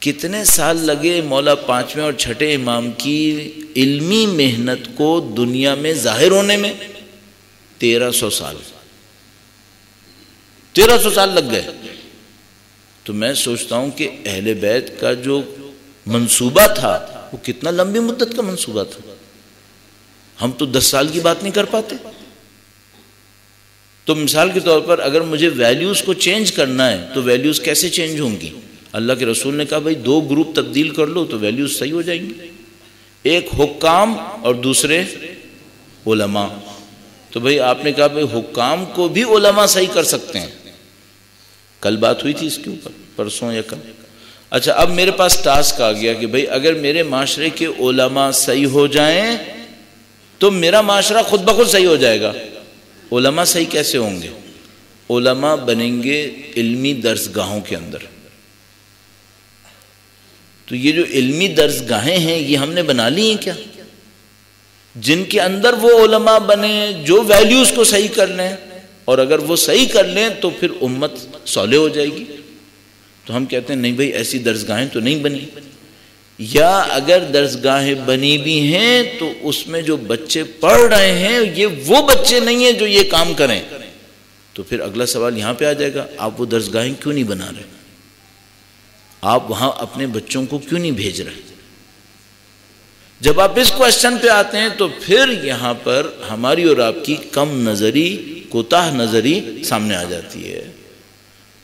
کتنے سال لگے مولا 5ویں اور 6ٹھے امام کی علمی محنت کو دنیا میں ظاہر ہونے میں؟ 1300 سال. 1300 سال لگ گئے. تو میں سوچتا ہوں کہ اہل بیت کا جو منصوبہ تھا وہ کتنا لمبی مدت کا منصوبہ تھا. ہم تو 10 سال کی بات نہیں کر پاتے. تو مثال کے طور پر اگر مجھے ویلیوز کو چینج کرنا ہے تو ویلیوز کیسے چینج ہوں گی؟ اللہ کے رسول نے کہا بھائی 2 گروپ تبدیل کر لو تو ویلیوز صحیح ہو جائیں گی، ایک حکام اور دوسرے علماء. تو بھائی آپ نے کہا بھائی حکام کو بھی علماء صحیح کر سکتے ہیں. کل بات ہوئی تھی اس کے اوپر، پرسوں یا کل. اچھا، اب میرے پاس ٹاسک آ گیا کہ بھائی اگر میرے معاشرے کے علماء صحیح ہو جائیں تو میرا معاشرہ خود بخود صحیح ہو جائے گا. علماء صحیح کیسے ہوں گے؟ علماء بنیں گے علمی درسگاہوں کے اندر. تو یہ جو علمی درسگاہیں ہیں یہ ہم نے بنا لی ہیں کیا؟ جن کے اندر وہ علماء بنے جو ویلیوز کو صحیح کر لیں، اور اگر وہ صحیح کر لیں تو پھر امت صالح ہو جائے گی. تو ہم کہتے ہیں نہیں بھائی ایسی درسگاہیں تو نہیں بنی، یا اگر درسگاہیں بنی بھی ہیں تو اس میں جو بچے پڑھ رہے ہیں یہ وہ بچے نہیں ہیں جو یہ کام کریں. تو پھر اگلا سوال یہاں پہ آ جائے گا، آپ وہ درسگاہیں کیوں نہیں بنا رہے؟ آپ وہاں اپنے بچوں کو کیوں نہیں بھیج رہے؟ جب آپ اس کوشچن پہ آتے ہیں تو پھر یہاں پر ہماری اور آپ کی کم نظری، کوتاہ نظری سامنے آ جاتی ہے.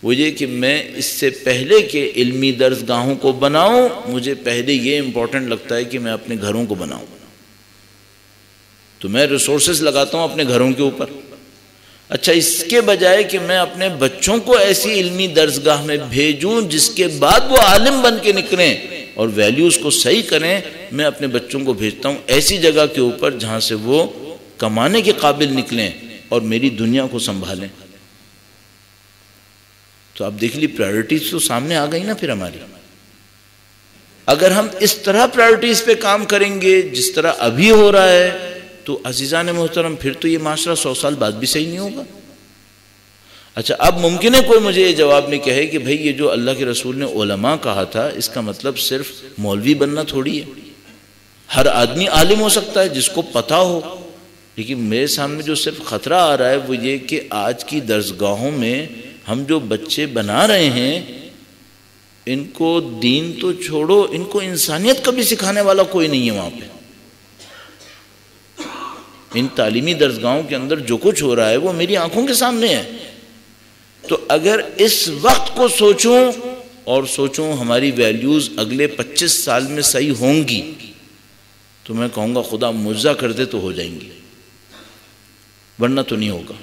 وہ یہ کہ میں اس سے پہلے کہ علمی درسگاہوں کو بناؤں، مجھے پہلے یہ امپورٹنٹ لگتا ہے کہ میں اپنے گھروں کو بناؤں. تو میں ریسورسز لگاتا ہوں اپنے گھروں کے اوپر. اچھا، اس کے بجائے کہ میں اپنے بچوں کو ایسی علمی درسگاہ میں بھیجوں جس کے بعد وہ عالم بن کے نکلیں اور ویلیوز کو صحیح کریں، میں اپنے بچوں کو بھیجتا ہوں ایسی جگہ کے اوپر جہاں سے وہ کمانے کے قابل نکلیں اور میری دنیا کو سنبھالیں. تو آپ دیکھ لی پرائرٹیز تو سامنے آ گئی نا پھر ہماری. اگر ہم اس طرح پرائرٹیز پہ کام کریں گے جس طرح ابھی ہو رہا ہے تو عزیزان محترم پھر تو یہ معاشرہ 100 سال بعد بھی صحیح نہیں ہوگا. اچھا، اب ممکن ہے کوئی مجھے یہ جواب نہیں کہے کہ بھئی یہ جو اللہ کے رسول نے علماء کہا تھا اس کا مطلب صرف مولوی بننا تھوڑی ہے. ہر آدمی عالم ہو سکتا ہے جس کو پتہ ہو. لیکن میرے سامنے جو صرف خطرہ آ رہا ہے وہ یہ کہ آج کی درسگاہوں میں ہم جو بچے بنا رہے ہیں ان کو دین تو چھوڑو، ان کو انسانیت کبھی سکھانے والا کوئی نہیں ہے وہاں پہ. ان تعلیمی درسگاہوں کے اندر جو کچھ ہو رہا ہے وہ میری آنکھوں کے سامنے ہے. تو اگر اس وقت کو سوچوں اور سوچوں ہماری ویلیوز اگلے 25 سال میں صحیح ہوں گی تو میں کہوں گا خدا معجزہ کر دے تو ہو جائیں گی، ورنہ تو نہیں ہوگا۔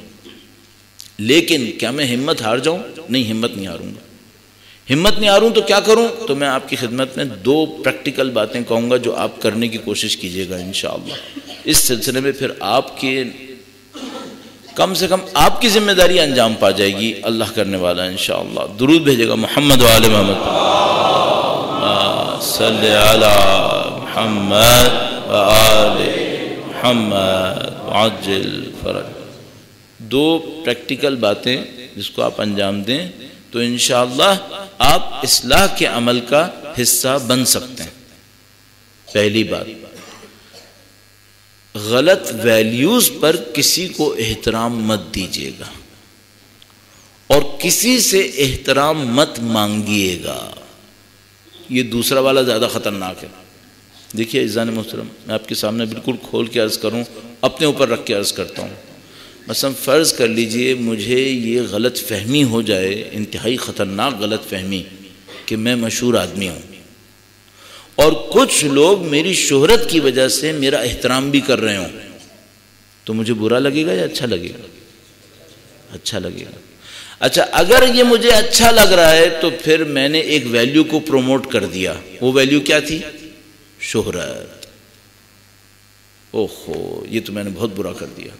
لیکن کیا میں ہمت ہار جاؤں؟ نہیں، ہمت نہیں ہاروں گا۔ ہمت نہیں ہاروں تو کیا کروں؟ تو میں آپ کی خدمت میں 2 پریکٹیکل باتیں کہوں گا جو آپ کرنے کی کوشش کیجیے گا انشاءاللہ۔ اس سلسلے میں پھر آپ کے کم سے کم آپ کی ذمہ داری انجام پا جائے گی، اللہ کرنے والا انشاءاللہ۔ درود بھیجے گا محمد و آل محمد، صلی علی محمد و آل محمد وعجل فرج۔ 2 پریکٹیکل باتیں جس کو آپ انجام دیں تو انشاءاللہ آپ اصلاح کے عمل کا حصہ بن سکتے ہیں۔ پہلی بات، غلط ویلیوز پر کسی کو احترام مت دیجیے گا اور کسی سے احترام مت مانگیے گا۔ یہ دوسرا والا زیادہ خطرناک ہے۔ دیکھیے عزیزان محترم، میں آپ کے سامنے بالکل کھول کے عرض کروں، اپنے اوپر رکھ کے عرض کرتا ہوں۔ مثلا فرض کر لیجئے مجھے یہ غلط فہمی ہو جائے، انتہائی خطرناک غلط فہمی، کہ میں مشہور آدمی ہوں اور کچھ لوگ میری شہرت کی وجہ سے میرا احترام بھی کر رہے ہوں، تو مجھے برا لگے گا یا اچھا لگے گا؟ اچھا لگے گا۔ اچھا، اگر یہ مجھے اچھا لگ رہا ہے تو پھر میں نے ایک ویلیو کو پروموٹ کر دیا۔ وہ ویلیو کیا تھی؟ شہرت۔ اوہو، یہ تو میں نے بہت برا کر دیا،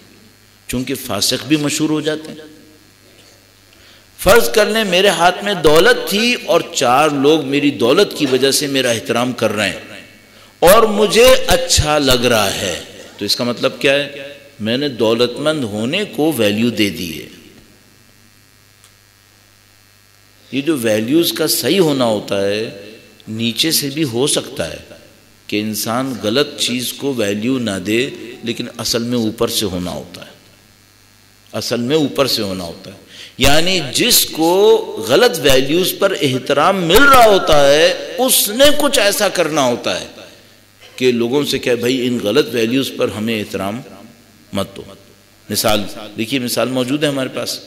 چونکہ فاسق بھی مشہور ہو جاتے ہیں۔ فرض کر لیں میرے ہاتھ میں دولت تھی اور 4 لوگ میری دولت کی وجہ سے میرا احترام کر رہے ہیں اور مجھے اچھا لگ رہا ہے، تو اس کا مطلب کیا ہے؟ میں نے دولت مند ہونے کو ویلیو دے دی ہے۔ یہ جو ویلیوز کا صحیح ہونا ہوتا ہے، نیچے سے بھی ہو سکتا ہے کہ انسان غلط چیز کو ویلیو نہ دے، لیکن اصل میں اوپر سے ہونا ہوتا ہے، اصل میں اوپر سے ہونا ہوتا ہے۔ یعنی جس کو غلط ویلیوز پر احترام مل رہا ہوتا ہے اس نے کچھ ایسا کرنا ہوتا ہے کہ لوگوں سے کہ بھائی ان غلط ویلیوز پر ہمیں احترام مت دو۔ مثال دیکھیے، مثال موجود ہے ہمارے پاس۔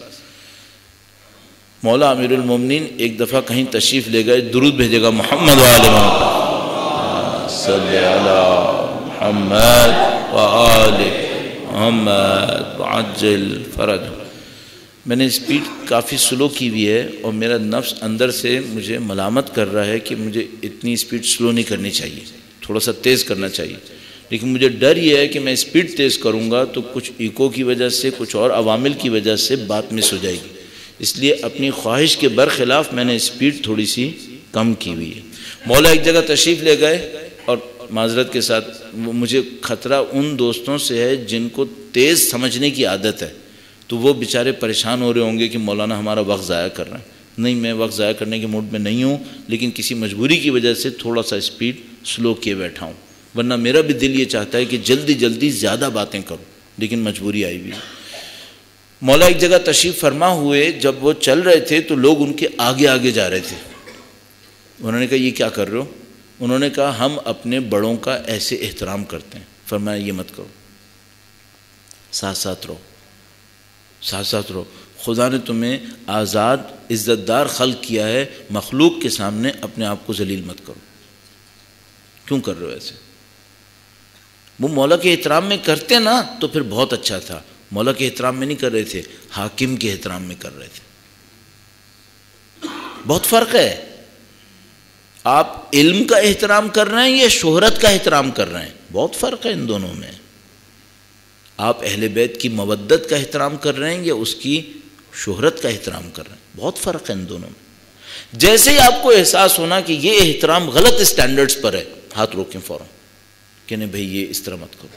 مولا امیر المومنین ایک دفعہ کہیں تشریف لے گئے، درود بھیجے گا محمد و آل محمد، صلی علی محمد و آل محمد وعجل فرج۔ میں نے اسپیڈ کافی سلو کی ہوئی ہے اور میرا نفس اندر سے مجھے ملامت کر رہا ہے کہ مجھے اتنی اسپیڈ سلو نہیں کرنی چاہیے، تھوڑا سا تیز کرنا چاہیے، لیکن مجھے ڈر یہ ہے کہ میں اسپیڈ تیز کروں گا تو کچھ ایکو کی وجہ سے، کچھ اور عوامل کی وجہ سے بات مس ہو جائے گی، اس لیے اپنی خواہش کے برخلاف میں نے اسپیڈ تھوڑی سی کم کی ہوئی ہے۔ مولا ایک جگہ تشریف لے گئے اور معذرت کے ساتھ مجھے خطرہ ان دوستوں سے ہے جن کو تیز سمجھنے کی عادت ہے، تو وہ بیچارے پریشان ہو رہے ہوں گے کہ مولانا ہمارا وقت ضائع کر رہے ہیں۔ نہیں، میں وقت ضائع کرنے کے موڈ میں نہیں ہوں، لیکن کسی مجبوری کی وجہ سے تھوڑا سا اسپیڈ سلو کیے بیٹھا ہوں، ورنہ میرا بھی دل یہ چاہتا ہے کہ جلدی جلدی زیادہ باتیں کروں، لیکن مجبوری آئی ہوئی۔ مولا ایک جگہ تشریف فرما ہوئے، جب وہ چل رہے تھے تو لوگ ان کے آگے آگے جا رہے تھے۔ انہوں نے کہا یہ کیا کر رہے ہو؟ انہوں نے کہا ہم اپنے بڑوں کا ایسے احترام کرتے ہیں۔ فرمایا یہ مت کرو، ساتھ ساتھ رہو، ساتھ ساتھ رہو۔ خدا نے تمہیں آزاد عزت دار خلق کیا ہے، مخلوق کے سامنے اپنے آپ کو ذلیل مت کرو۔ کیوں کر رہے ہو ایسے؟ وہ مولا کے احترام میں کرتے نا تو پھر بہت اچھا تھا، مولا کے احترام میں نہیں کر رہے تھے، حاکم کے احترام میں کر رہے تھے۔ بہت فرق ہے، آپ علم کا احترام کر رہے ہیں یا شہرت کا احترام کر رہے ہیں، بہت فرق ہے ان دونوں میں۔ آپ اہل بیت کی مودت کا احترام کر رہے ہیں یا اس کی شہرت کا احترام کر رہے ہیں، بہت فرق ہے ان دونوں میں۔ جیسے ہی آپ کو احساس ہونا کہ یہ احترام غلط اسٹینڈرڈز پر ہے، ہاتھ روکیں فوراً، کہ نہیں بھائی یہ اس طرح مت کرو،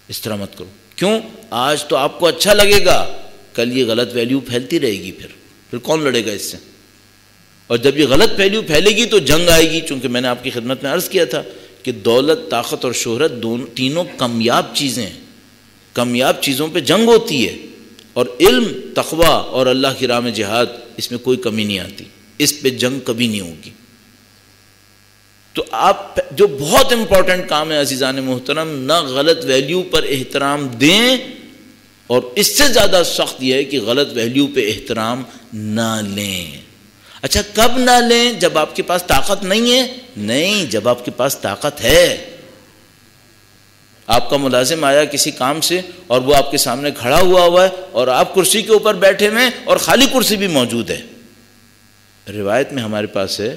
اس طرح مت کرو۔ کیوں؟ آج تو آپ کو اچھا لگے گا، کل یہ غلط ویلیو پھیلتی رہے گی، پھر کون لڑے گا اس سے؟ اور جب یہ غلط ویلیو پھیلے گی تو جنگ آئے گی، چونکہ میں نے آپ کی خدمت میں عرض کیا تھا کہ دولت، طاقت اور شہرت تینوں کمیاب چیزیں ہیں، کمیاب چیزوں پہ جنگ ہوتی ہے، اور علم، تقوی اور اللہ کی راہ میں جہاد، اس میں کوئی کمی نہیں آتی، اس پہ جنگ کبھی نہیں ہوگی۔ تو آپ جو بہت امپورٹنٹ کام ہے عزیزان محترم، نہ غلط ویلیو پر احترام دیں اور اس سے زیادہ سخت یہ ہے کہ غلط ویلیو پہ احترام نہ لیں۔ اچھا کب نہ لیں؟ جب آپ کے پاس طاقت نہیں ہے؟ نہیں، جب آپ کے پاس طاقت ہے۔ آپ کا ملازم آیا کسی کام سے اور وہ آپ کے سامنے کھڑا ہوا ہے اور آپ کرسی کے اوپر بیٹھے ہوئے اور خالی کرسی بھی موجود ہے۔ روایت میں ہمارے پاس ہے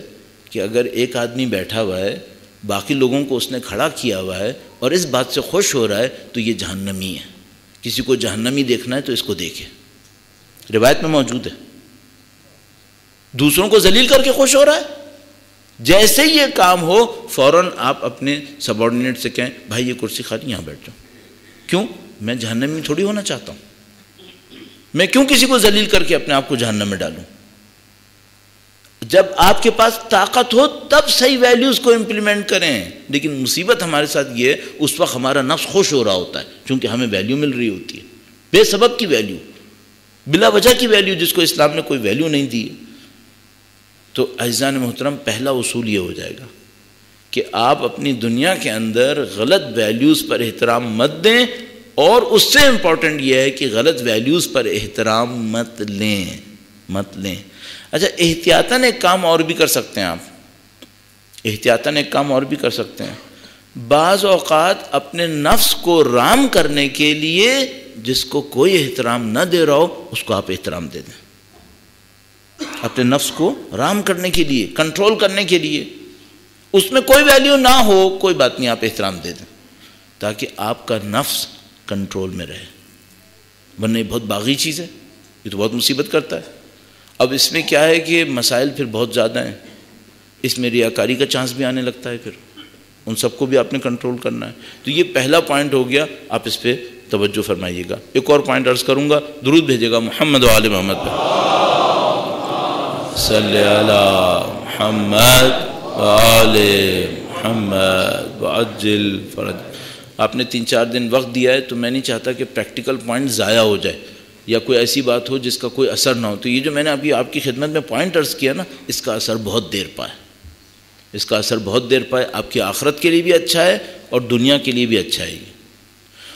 کہ اگر ایک آدمی بیٹھا ہوا ہے، باقی لوگوں کو اس نے کھڑا کیا ہوا ہے اور اس بات سے خوش ہو رہا ہے تو یہ جہنمی ہے۔ کسی کو جہنمی دیکھنا ہے تو اس کو دیکھے، روایت میں موجود ہے۔ دوسروں کو ذلیل کر کے خوش ہو رہا ہے۔ جیسے یہ کام ہو فوراً آپ اپنے سبارڈینیٹ سے کہیں بھائی یہ کرسی خالی، یہاں بیٹھ جاؤ۔ کیوں؟ میں جہنم میں تھوڑی ہونا چاہتا ہوں۔ میں کیوں کسی کو ذلیل کر کے اپنے آپ کو جہنم میں ڈالوں؟ جب آپ کے پاس طاقت ہو تب صحیح ویلیوز کو امپلیمنٹ کریں۔ لیکن مصیبت ہمارے ساتھ یہ ہے اس وقت ہمارا نفس خوش ہو رہا ہوتا ہے چونکہ ہمیں ویلیو مل رہی ہوتی ہے، بے سبب کی ویلیو، بلا وجہ کی ویلیو جس کو اسلام نے کوئی ویلیو نہیں دی۔ تو عزیزان محترم پہلا اصول یہ ہو جائے گا کہ آپ اپنی دنیا کے اندر غلط ویلیوز پر احترام مت دیں، اور اس سے امپورٹنٹ یہ ہے کہ غلط ویلیوز پر احترام مت لیں۔ اچھا احتیاطاً ایک کام اور بھی کر سکتے ہیں آپ، احتیاطاً ایک کام اور بھی کر سکتے ہیں۔ بعض اوقات اپنے نفس کو رام کرنے کے لیے جس کو کوئی احترام نہ دے رہا ہو اس کو آپ احترام دے دیں۔ اپنے نفس کو رام کرنے کے لیے، کنٹرول کرنے کے لیے، اس میں کوئی ویلیو نہ ہو، کوئی بات نہیں، آپ احترام دے دیں تاکہ آپ کا نفس کنٹرول میں رہے، ورنہ یہ بہت باغی چیز ہے، یہ تو بہت مصیبت کرتا ہے۔ اب اس میں کیا ہے کہ مسائل پھر بہت زیادہ ہیں، اس میں ریاکاری کا چانس بھی آنے لگتا ہے، پھر ان سب کو بھی آپ نے کنٹرول کرنا ہے۔ تو یہ پہلا پوائنٹ ہو گیا، آپ اس پہ توجہ فرمائیے گا۔ ایک اور پوائنٹ عرض کروں گا، درود بھیجے گا محمد و آل محمد پہ، صلی علی محمد و آل محمد وعجل فرج۔ آپ نے 3-4 دن وقت دیا ہے تو میں نہیں چاہتا کہ پریکٹیکل پوائنٹ ضائع ہو جائے یا کوئی ایسی بات ہو جس کا کوئی اثر نہ ہو۔ تو یہ جو میں نے ابھی آپ کی خدمت میں پوائنٹ عرض کیا نا، اس کا اثر بہت دیر پائے، اس کا اثر بہت دیر پائے، آپ کی آخرت کے لیے بھی اچھا ہے اور دنیا کے لیے بھی اچھا ہے۔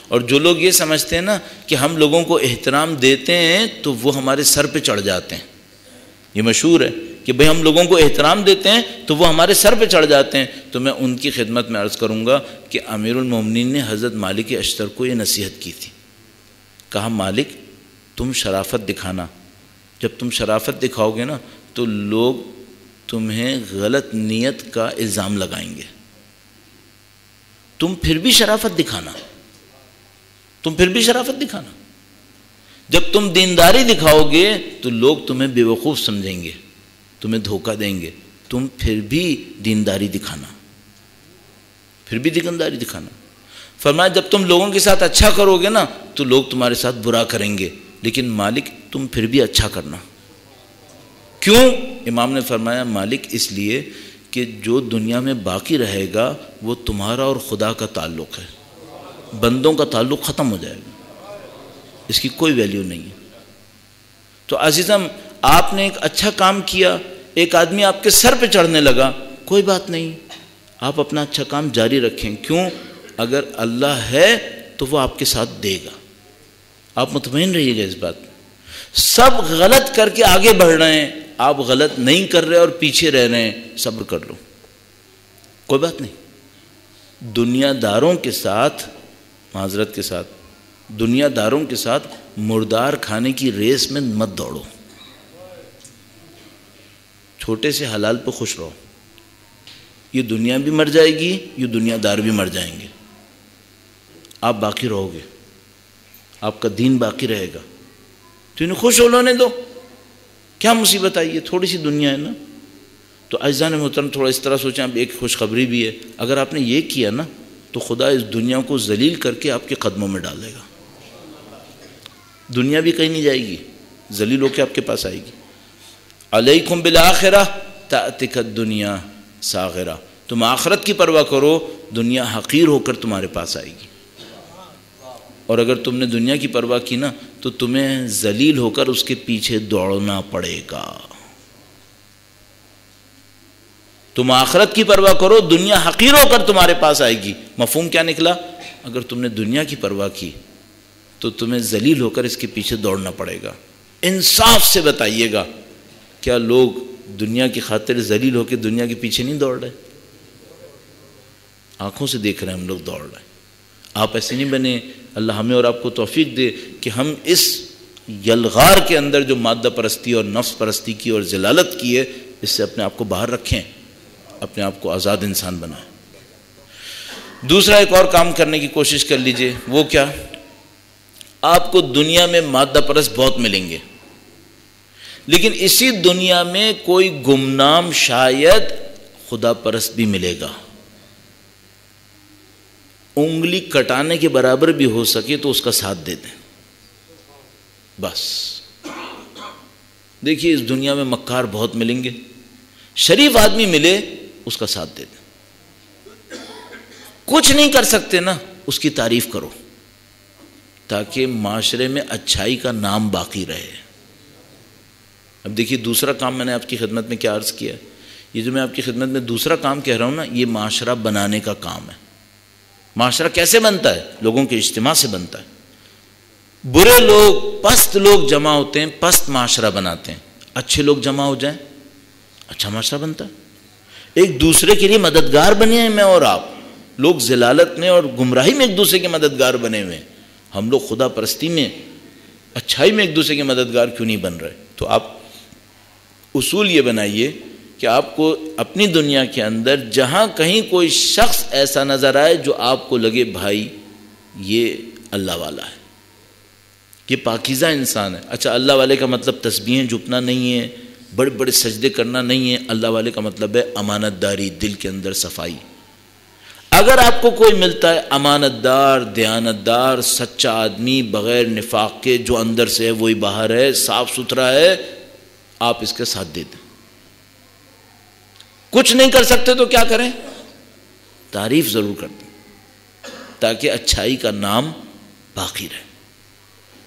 اور جو لوگ یہ سمجھتے ہیں نا کہ ہم لوگوں کو احترام دیتے ہیں تو وہ ہمارے سر پہ چڑھ جاتے ہیں، یہ مشہور ہے کہ بھئی ہم لوگوں کو احترام دیتے ہیں تو وہ ہمارے سر پہ چڑھ جاتے ہیں۔ تو میں ان کی خدمت میں عرض کروں گا کہ امیر المومنین نے حضرت مالک اشتر کو یہ نصیحت کی تھی، کہا مالک تم شرافت دکھانا، جب تم شرافت دکھاؤ گے نا تو لوگ تمہیں غلط نیت کا الزام لگائیں گے، تم پھر بھی شرافت دکھانا، تم پھر بھی شرافت دکھانا۔ جب تم دینداری دکھاؤ گے تو لوگ تمہیں بے وقوف سمجھیں گے، تمہیں دھوکہ دیں گے، تم پھر بھی دینداری دکھانا، پھر بھی دینداری دکھانا۔ فرمایا جب تم لوگوں کے ساتھ اچھا کرو گے نا تو لوگ تمہارے ساتھ برا کریں گے، لیکن مالک تم پھر بھی اچھا کرنا۔ کیوں؟ امام نے فرمایا مالک اس لیے کہ جو دنیا میں باقی رہے گا وہ تمہارا اور خدا کا تعلق ہے، بندوں کا تعلق ختم ہو جائے گا، اس کی کوئی ویلیو نہیں ہے۔ تو عزیزم آپ نے ایک اچھا کام کیا، ایک آدمی آپ کے سر پہ چڑھنے لگا، کوئی بات نہیں، آپ اپنا اچھا کام جاری رکھیں۔ کیوں؟ اگر اللہ ہے تو وہ آپ کے ساتھ دے گا، آپ مطمئن رہیے گا اس بات میں۔ سب غلط کر کے آگے بڑھ رہے ہیں، آپ غلط نہیں کر رہے اور پیچھے رہ رہے ہیں، صبر کر لو، کوئی بات نہیں۔ دنیا داروں کے ساتھ، معذرت کے ساتھ، دنیا داروں کے ساتھ مردار کھانے کی ریس میں مت دوڑو، چھوٹے سے حلال پہ خوش رہو۔ یہ دنیا بھی مر جائے گی، یہ دنیا دار بھی مر جائیں گے، آپ باقی رہو گے، آپ کا دین باقی رہے گا، تو انہیں خوش ہونے دو، کیا مصیبت آئی ہے، تھوڑی سی دنیا ہے نا۔ تو عزیزان محترم تھوڑا اس طرح سوچیں، اب ایک خوشخبری بھی ہے، اگر آپ نے یہ کیا نا تو خدا اس دنیا کو ذلیل کر کے آپ کے قدموں میں ڈال دے گا، دنیا بھی کہیں نہیں جائے گی، ذلیل ہو کے آپ کے پاس آئے گی۔ علیکم بالآخرہ تأتک الدنیا صاغرہ، تم آخرت کی پرواہ کرو، دنیا حقیر ہو کر تمہارے پاس آئے گی، اور اگر تم نے دنیا کی پرواہ کی نا تو تمہیں ذلیل ہو کر اس کے پیچھے دوڑنا پڑے گا۔ تم آخرت کی پرواہ کرو، دنیا حقیر ہو کر تمہارے پاس آئے گی۔ مفہوم کیا نکلا؟ اگر تم نے دنیا کی پرواہ کی تو تمہیں ذلیل ہو کر اس کے پیچھے دوڑنا پڑے گا۔ انصاف سے بتائیے گا، کیا لوگ دنیا کی خاطر ذلیل ہو کے دنیا کے پیچھے نہیں دوڑ رہے؟ آنکھوں سے دیکھ رہے ہیں ہم لوگ دوڑ رہے ہیں۔ آپ ایسے نہیں بنے، اللہ ہمیں اور آپ کو توفیق دے کہ ہم اس یلغار کے اندر جو مادہ پرستی اور نفس پرستی کی اور ذلالت کی ہے، اس سے اپنے آپ کو باہر رکھیں، اپنے آپ کو آزاد انسان بنائیں۔ دوسرا ایک اور کام کرنے کی کوشش کر لیجئے، وہ کیا؟ آپ کو دنیا میں مادہ پرست بہت ملیں گے، لیکن اسی دنیا میں کوئی گمنام شاید خدا پرست بھی ملے گا۔ انگلی کٹانے کے برابر بھی ہو سکے تو اس کا ساتھ دے دیں، بس۔ دیکھیے اس دنیا میں مکار بہت ملیں گے، شریف آدمی ملے اس کا ساتھ دے دیں۔ کچھ نہیں کر سکتے نا، اس کی تعریف کرو تاکہ معاشرے میں اچھائی کا نام باقی رہے۔ اب دیکھیے دوسرا کام میں نے آپ کی خدمت میں کیا عرض کیا، یہ جو میں آپ کی خدمت میں دوسرا کام کہہ رہا ہوں نا، یہ معاشرہ بنانے کا کام ہے۔ معاشرہ کیسے بنتا ہے؟ لوگوں کے اجتماع سے بنتا ہے۔ برے لوگ، پست لوگ جمع ہوتے ہیں، پست معاشرہ بناتے ہیں۔ اچھے لوگ جمع ہو جائیں، اچھا معاشرہ بنتا ہے۔ ایک دوسرے کے لیے مددگار بنے ہیں میں اور آپ، لوگ ذلالت میں اور گمراہی میں ایک دوسرے کے مددگار بنے ہوئے ہیں، ہم لوگ خدا پرستی میں، اچھائی میں ایک دوسرے کے مددگار کیوں نہیں بن رہے؟ تو آپ اصول یہ بنائیے کہ آپ کو اپنی دنیا کے اندر جہاں کہیں کوئی شخص ایسا نظر آئے جو آپ کو لگے بھائی یہ اللہ والا ہے، یہ پاکیزہ انسان ہے۔ اچھا، اللہ والے کا مطلب تسبیحیں جھکنا نہیں ہے، بڑے بڑے سجدے کرنا نہیں ہے، اللہ والے کا مطلب ہے امانت داری، دل کے اندر صفائی۔ اگر آپ کو کوئی ملتا ہے امانت دار، دیانت دار، سچا آدمی، بغیر نفاق کے، جو اندر سے ہے وہی باہر ہے، صاف ستھرا ہے، آپ اس کے ساتھ دے دیں۔ کچھ نہیں کر سکتے تو کیا کریں؟ تعریف ضرور کر دیں تاکہ اچھائی کا نام باقی رہے۔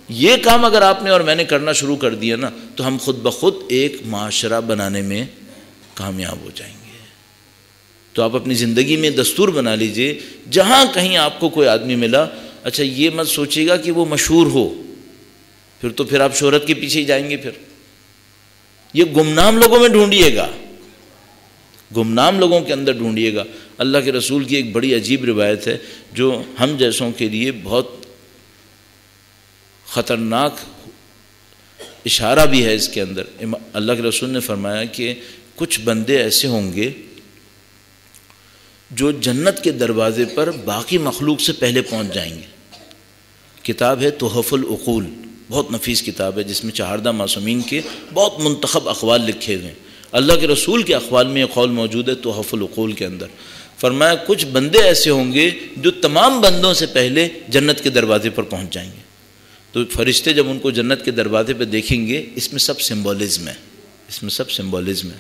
یہ کام اگر آپ نے اور میں نے کرنا شروع کر دیا نا، تو ہم خود بخود ایک معاشرہ بنانے میں کامیاب ہو جائیں گے۔ تو آپ اپنی زندگی میں دستور بنا لیجئے، جہاں کہیں آپ کو کوئی آدمی ملا، اچھا یہ مت سوچیے گا کہ وہ مشہور ہو، پھر آپ شہرت کے پیچھے ہی جائیں گے۔ پھر یہ گمنام لوگوں میں ڈھونڈیے گا، گمنام لوگوں کے اندر ڈھونڈیے گا۔ اللہ کے رسول کی ایک بڑی عجیب روایت ہے جو ہم جیسوں کے لیے بہت خطرناک اشارہ بھی ہے اس کے اندر۔ اللہ کے رسول نے فرمایا کہ کچھ بندے ایسے ہوں گے جو جنت کے دروازے پر باقی مخلوق سے پہلے پہنچ جائیں گے۔ کتاب ہے تحف العقول، بہت نفیس کتاب ہے جس میں چہاردہ معصومین کے بہت منتخب اقوال لکھے ہوئے ہیں۔ اللہ کے رسول کے اقوال میں یہ قول موجود ہے تحف العقول کے اندر۔ فرمایا کچھ بندے ایسے ہوں گے جو تمام بندوں سے پہلے جنت کے دروازے پر پہنچ جائیں گے۔ تو فرشتے جب ان کو جنت کے دروازے پہ دیکھیں گے، اس میں سب سمبولزم ہے، اس میں سب سمبولزم ہے،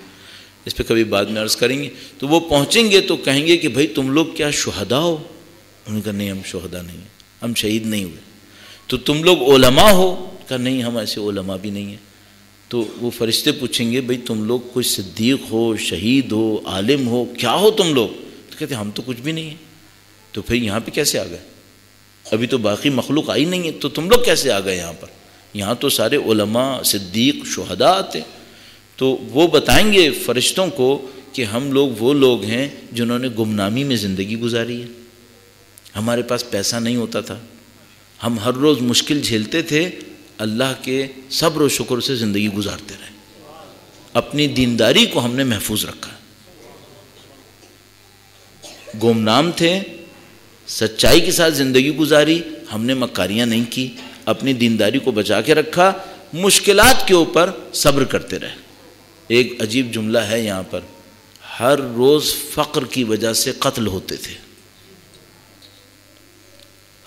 اس پہ کبھی بعد میں عرض کریں گے۔ تو وہ پہنچیں گے تو کہیں گے کہ بھائی تم لوگ کیا شہداء ہو؟ انہوں نے کہا نہیں، ہم شہداء نہیں ہیں، ہم شہید نہیں ہوئے۔ تو تم لوگ علماء ہو؟ کہا نہیں، ہم ایسے علماء بھی نہیں ہیں۔ تو وہ فرشتے پوچھیں گے بھائی تم لوگ کوئی صدیق ہو، شہید ہو، عالم ہو، کیا ہو تم لوگ؟ تو کہتے ہم تو کچھ بھی نہیں ہیں۔ تو پھر یہاں پہ کیسے آ گئے؟ ابھی تو باقی مخلوق آئی نہیں ہے، تو تم لوگ کیسے آ گئے یہاں پر؟ یہاں تو سارے علماء، صدیق، شہداء آتے۔ تو وہ بتائیں گے فرشتوں کو کہ ہم لوگ وہ لوگ ہیں جنہوں نے گمنامی میں زندگی گزاری ہے، ہمارے پاس پیسہ نہیں ہوتا تھا، ہم ہر روز مشکل جھیلتے تھے، اللہ کے صبر و شکر سے زندگی گزارتے رہے، اپنی دینداری کو ہم نے محفوظ رکھا۔ گمنام تھے، سچائی کے ساتھ زندگی گزاری، ہم نے مکاریاں نہیں کی، اپنی دینداری کو بچا کے رکھا، مشکلات کے اوپر صبر کرتے رہے۔ ایک عجیب جملہ ہے یہاں پر، ہر روز فقر کی وجہ سے قتل ہوتے تھے،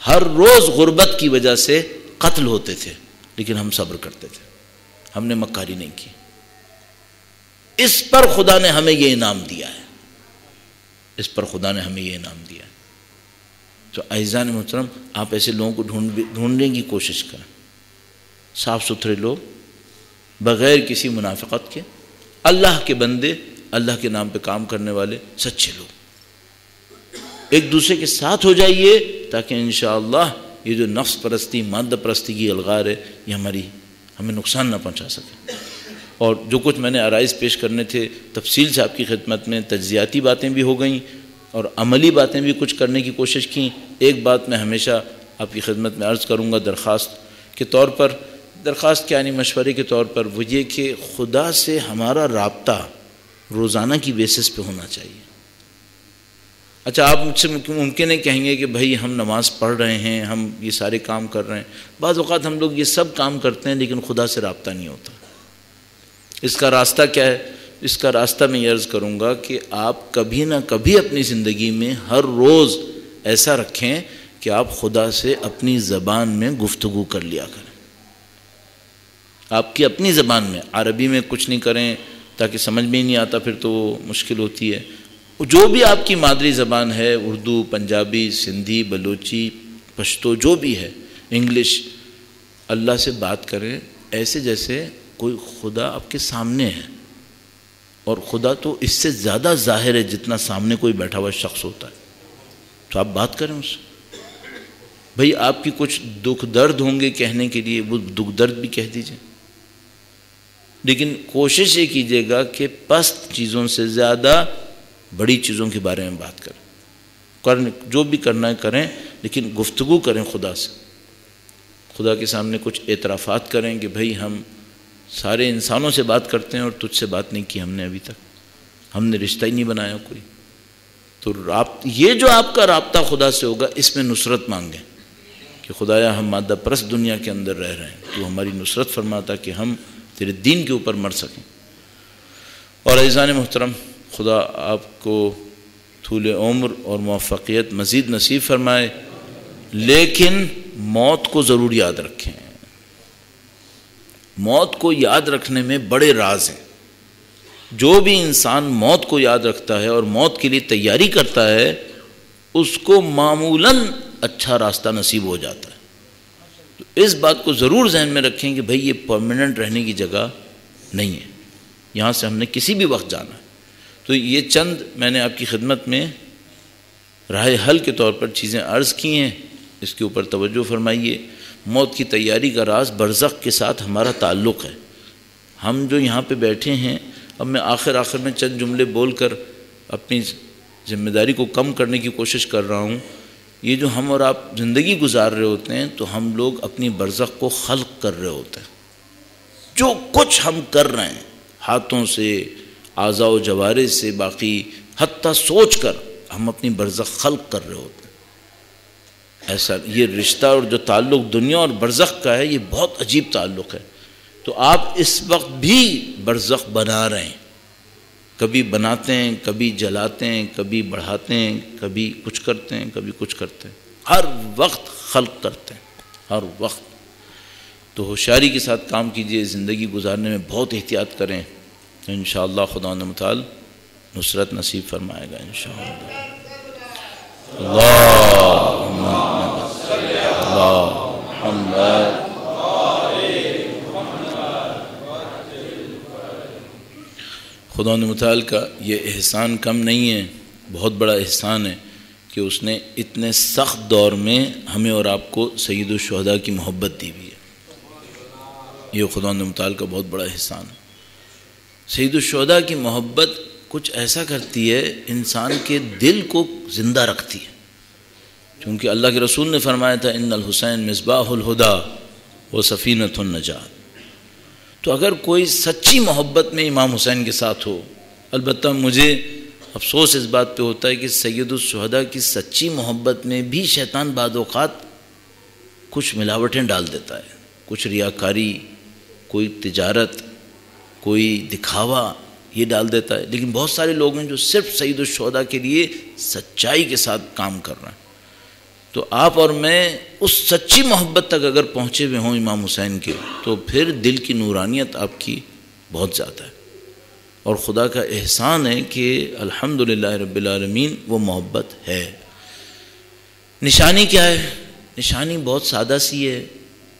ہر روز غربت کی وجہ سے قتل ہوتے تھے، لیکن ہم صبر کرتے تھے، ہم نے مکاری نہیں کی۔ اس پر خدا نے ہمیں یہ انعام دیا ہے، اس پر خدا نے ہمیں یہ انعام دیا ہے۔ تو اعزان محترم، آپ ایسے لوگوں کو ڈھونڈنے کی کوشش کریں، صاف ستھرے لوگ، بغیر کسی منافقت کے، اللہ کے بندے، اللہ کے نام پہ کام کرنے والے سچے لوگ۔ ایک دوسرے کے ساتھ ہو جائیے تاکہ انشاءاللہ یہ جو نفس پرستی مادہ پرستی کی الغار ہے یہ ہمیں نقصان نہ پہنچا سکے۔ اور جو کچھ میں نے عرائض پیش کرنے تھے تفصیل سے آپ کی خدمت میں تجزیاتی باتیں بھی ہو گئیں اور عملی باتیں بھی کچھ کرنے کی کوشش کی۔ ایک بات میں ہمیشہ آپ کی خدمت میں عرض کروں گا درخواست کے طور پر، درخواست کیا یعنی مشورے کے طور پر، وہ یہ کہ خدا سے ہمارا رابطہ روزانہ کی بیسس پہ ہونا چاہیے۔ اچھا آپ مجھ سے ممکن ہے کہیں گے کہ بھائی ہم نماز پڑھ رہے ہیں، ہم یہ سارے کام کر رہے ہیں، بعض اوقات ہم لوگ یہ سب کام کرتے ہیں لیکن خدا سے رابطہ نہیں ہوتا۔ اس کا راستہ کیا ہے؟ اس کا راستہ میں یہ عرض کروں گا کہ آپ کبھی نہ کبھی اپنی زندگی میں ہر روز ایسا رکھیں کہ آپ خدا سے اپنی زبان میں گفتگو کر لیا کریں، آپ کی اپنی زبان میں، عربی میں کچھ نہیں کریں تاکہ سمجھ میں ہی نہیں آتا، پھر تو مشکل ہوتی ہے۔ جو بھی آپ کی مادری زبان ہے، اردو، پنجابی، سندھی، بلوچی، پشتو، جو بھی ہے، انگلش، اللہ سے بات کریں ایسے جیسے کوئی خدا آپ کے سامنے ہے، اور خدا تو اس سے زیادہ ظاہر ہے جتنا سامنے کوئی بیٹھا ہوا شخص ہوتا ہے، تو آپ بات کریں اس سے۔ بھئی آپ کی کچھ دکھ درد ہوں گے کہنے کے لیے، وہ دکھ درد بھی کہہ دیجئے، لیکن کوشش یہ کیجیے گا کہ پست چیزوں سے زیادہ بڑی چیزوں کے بارے میں بات کریں، جو بھی کرنا ہے کریں، لیکن گفتگو کریں خدا سے، خدا کے سامنے کچھ اعترافات کریں کہ بھئی ہم سارے انسانوں سے بات کرتے ہیں اور تجھ سے بات نہیں کی ہم نے ابھی تک، ہم نے رشتہ ہی نہیں بنایا کوئی۔ تو یہ جو آپ کا رابطہ خدا سے ہوگا، اس میں نصرت مانگیں کہ خدایا ہم مادہ پرست دنیا کے اندر رہ رہے ہیں، تو ہماری نصرت فرماتا کہ ہم تیرے دین کے اوپر مر سکیں۔ اور عزیزان محترم، خدا آپ کو طول عمر اور موفقیت مزید نصیب فرمائے، لیکن موت کو ضرور یاد رکھیں۔ موت کو یاد رکھنے میں بڑے راز ہیں۔ جو بھی انسان موت کو یاد رکھتا ہے اور موت کے لیے تیاری کرتا ہے، اس کو معمولاً اچھا راستہ نصیب ہو جاتا ہے۔ تو اس بات کو ضرور ذہن میں رکھیں کہ بھئی یہ پرماننٹ رہنے کی جگہ نہیں ہے، یہاں سے ہم نے کسی بھی وقت جانا ہے۔ تو یہ چند میں نے آپ کی خدمت میں راہ حل کے طور پر چیزیں عرض کی ہیں، اس کے اوپر توجہ فرمائیے۔ موت کی تیاری کا راز برزخ کے ساتھ ہمارا تعلق ہے۔ ہم جو یہاں پہ بیٹھے ہیں، اب میں آخر میں چند جملے بول کر اپنی ذمہ داری کو کم کرنے کی کوشش کر رہا ہوں۔ یہ جو ہم اور آپ زندگی گزار رہے ہوتے ہیں، تو ہم لوگ اپنی برزخ کو خلق کر رہے ہوتے ہیں۔ جو کچھ ہم کر رہے ہیں ہاتھوں سے، اعضاء و جوارح سے، باقی حتیٰ سوچ کر ہم اپنی برزخ خلق کر رہے ہوتے ہیں۔ ایسا یہ رشتہ اور جو تعلق دنیا اور برزخ کا ہے، یہ بہت عجیب تعلق ہے۔ تو آپ اس وقت بھی برزخ بنا رہے ہیں، کبھی بناتے ہیں، کبھی جلاتے ہیں، کبھی بڑھاتے ہیں، کبھی کچھ کرتے ہیں، کبھی کچھ کرتے ہیں، ہر وقت خلق کرتے ہیں، ہر وقت۔ تو ہوشیاری کے ساتھ کام کیجئے، زندگی گزارنے میں بہت احتیاط کریں، انشاءاللہ خدا متعال نصرت نصیب فرمائے گا انشاءاللہ۔ اللہم خدا متعال کا یہ احسان کم نہیں ہے، بہت بڑا احسان ہے کہ اس نے اتنے سخت دور میں ہمیں اور آپ کو سید الشہداء کی محبت دی ہوئی ہے۔ یہ خدا متعال کا بہت بڑا احسان ہے۔ سید الشہداء کی محبت کچھ ایسا کرتی ہے، انسان کے دل کو زندہ رکھتی ہے، کیونکہ اللہ کے رسول نے فرمایا تھا ان الحسین مصباح الہدیٰ و سفینۃ النجات۔ تو اگر کوئی سچی محبت میں امام حسین کے ساتھ ہو، البتہ مجھے افسوس اس بات پہ ہوتا ہے کہ سید الشہداء کی سچی محبت میں بھی شیطان بعض اوقات کچھ ملاوٹیں ڈال دیتا ہے، کچھ ریاکاری، کوئی تجارت، کوئی دکھاوا یہ ڈال دیتا ہے۔ لیکن بہت سارے لوگ ہیں جو صرف سید الشہداء کے لیے سچائی کے ساتھ کام کر رہے ہیں۔ تو آپ اور میں اس سچی محبت تک اگر پہنچے ہوئے ہوں امام حسین کے، تو پھر دل کی نورانیت آپ کی بہت زیادہ ہے، اور خدا کا احسان ہے کہ الحمدللہ رب العالمین وہ محبت ہے۔ نشانی کیا ہے؟ نشانی بہت سادہ سی ہے،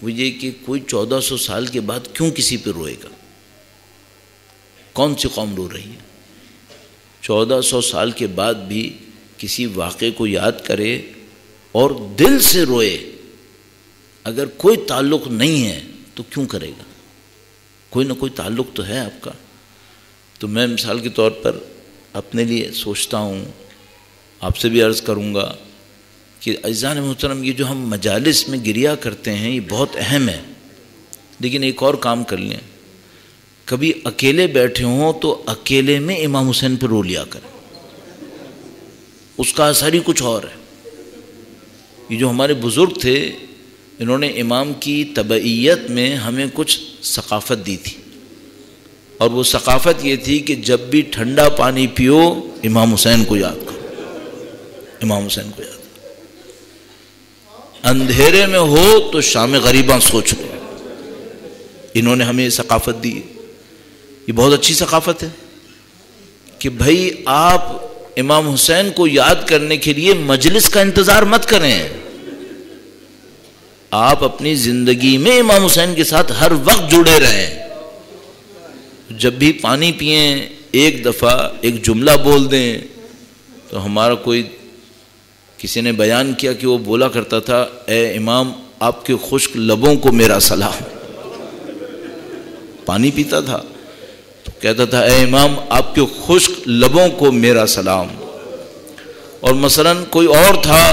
وہ یہ کہ کوئی 1400 سال کے بعد کیوں کسی پہ روئے گا؟ کون سی قوم رو رہی ہے؟ 1400 سال کے بعد بھی کسی واقعے کو یاد کرے اور دل سے روئے اگر کوئی تعلق نہیں ہے تو کیوں کرے گا؟ کوئی نہ کوئی تعلق تو ہے آپ کا. تو میں مثال کے طور پر اپنے لیے سوچتا ہوں، آپ سے بھی عرض کروں گا کہ عزیزان محترم، یہ جو ہم مجالس میں گریا کرتے ہیں یہ بہت اہم ہے، لیکن ایک اور کام کر لیں، کبھی اکیلے بیٹھے ہوں تو اکیلے میں امام حسین پہ رو لیا کریں، اس کا اثر ہی کچھ اور ہے. یہ جو ہمارے بزرگ تھے انہوں نے امام کی تبعیت میں ہمیں کچھ ثقافت دی تھی، اور وہ ثقافت یہ تھی کہ جب بھی ٹھنڈا پانی پیو امام حسین کو یاد کرو، امام حسین کو یاد کرو. اندھیرے میں ہو تو شام غریباں سوچ لو. انہوں نے ہمیں یہ ثقافت دی. یہ بہت اچھی ثقافت ہے کہ بھائی آپ امام حسین کو یاد کرنے کے لیے مجلس کا انتظار مت کریں، آپ اپنی زندگی میں امام حسین کے ساتھ ہر وقت جڑے رہیں. جب بھی پانی پئیں ایک دفعہ ایک جملہ بول دیں. تو ہمارا کوئی کسی نے بیان کیا کہ وہ بولا کرتا تھا، اے امام آپ کے خشک لبوں کو میرا سلام. پانی پیتا تھا تو کہتا تھا، اے امام آپ کے خشک لبوں کو میرا سلام. اور مثلا کوئی اور تھا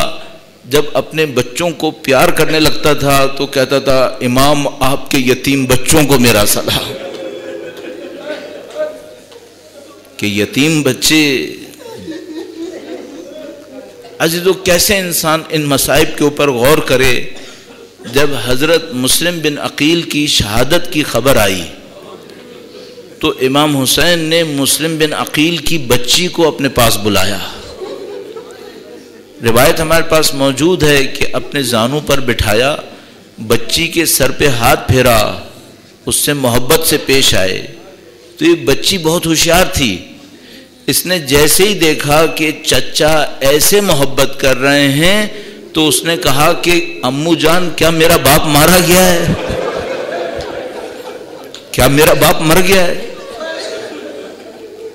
جب اپنے بچوں کو پیار کرنے لگتا تھا تو کہتا تھا، امام آپ کے یتیم بچوں کو میرا سلام. کہ یتیم بچے عزیزو کیسے انسان ان مصائب کے اوپر غور کرے. جب حضرت مسلم بن عقیل کی شہادت کی خبر آئی تو امام حسین نے مسلم بن عقیل کی بچی کو اپنے پاس بلایا. روایت ہمارے پاس موجود ہے کہ اپنے زانوں پر بٹھایا، بچی کے سر پہ ہاتھ پھیرا، اس سے محبت سے پیش آئے. تو یہ بچی بہت ہوشیار تھی. اس نے جیسے ہی دیکھا کہ چچا ایسے محبت کر رہے ہیں تو اس نے کہا کہ امو جان کیا میرا باپ مارا گیا ہے؟ کیا میرا باپ مر گیا ہے؟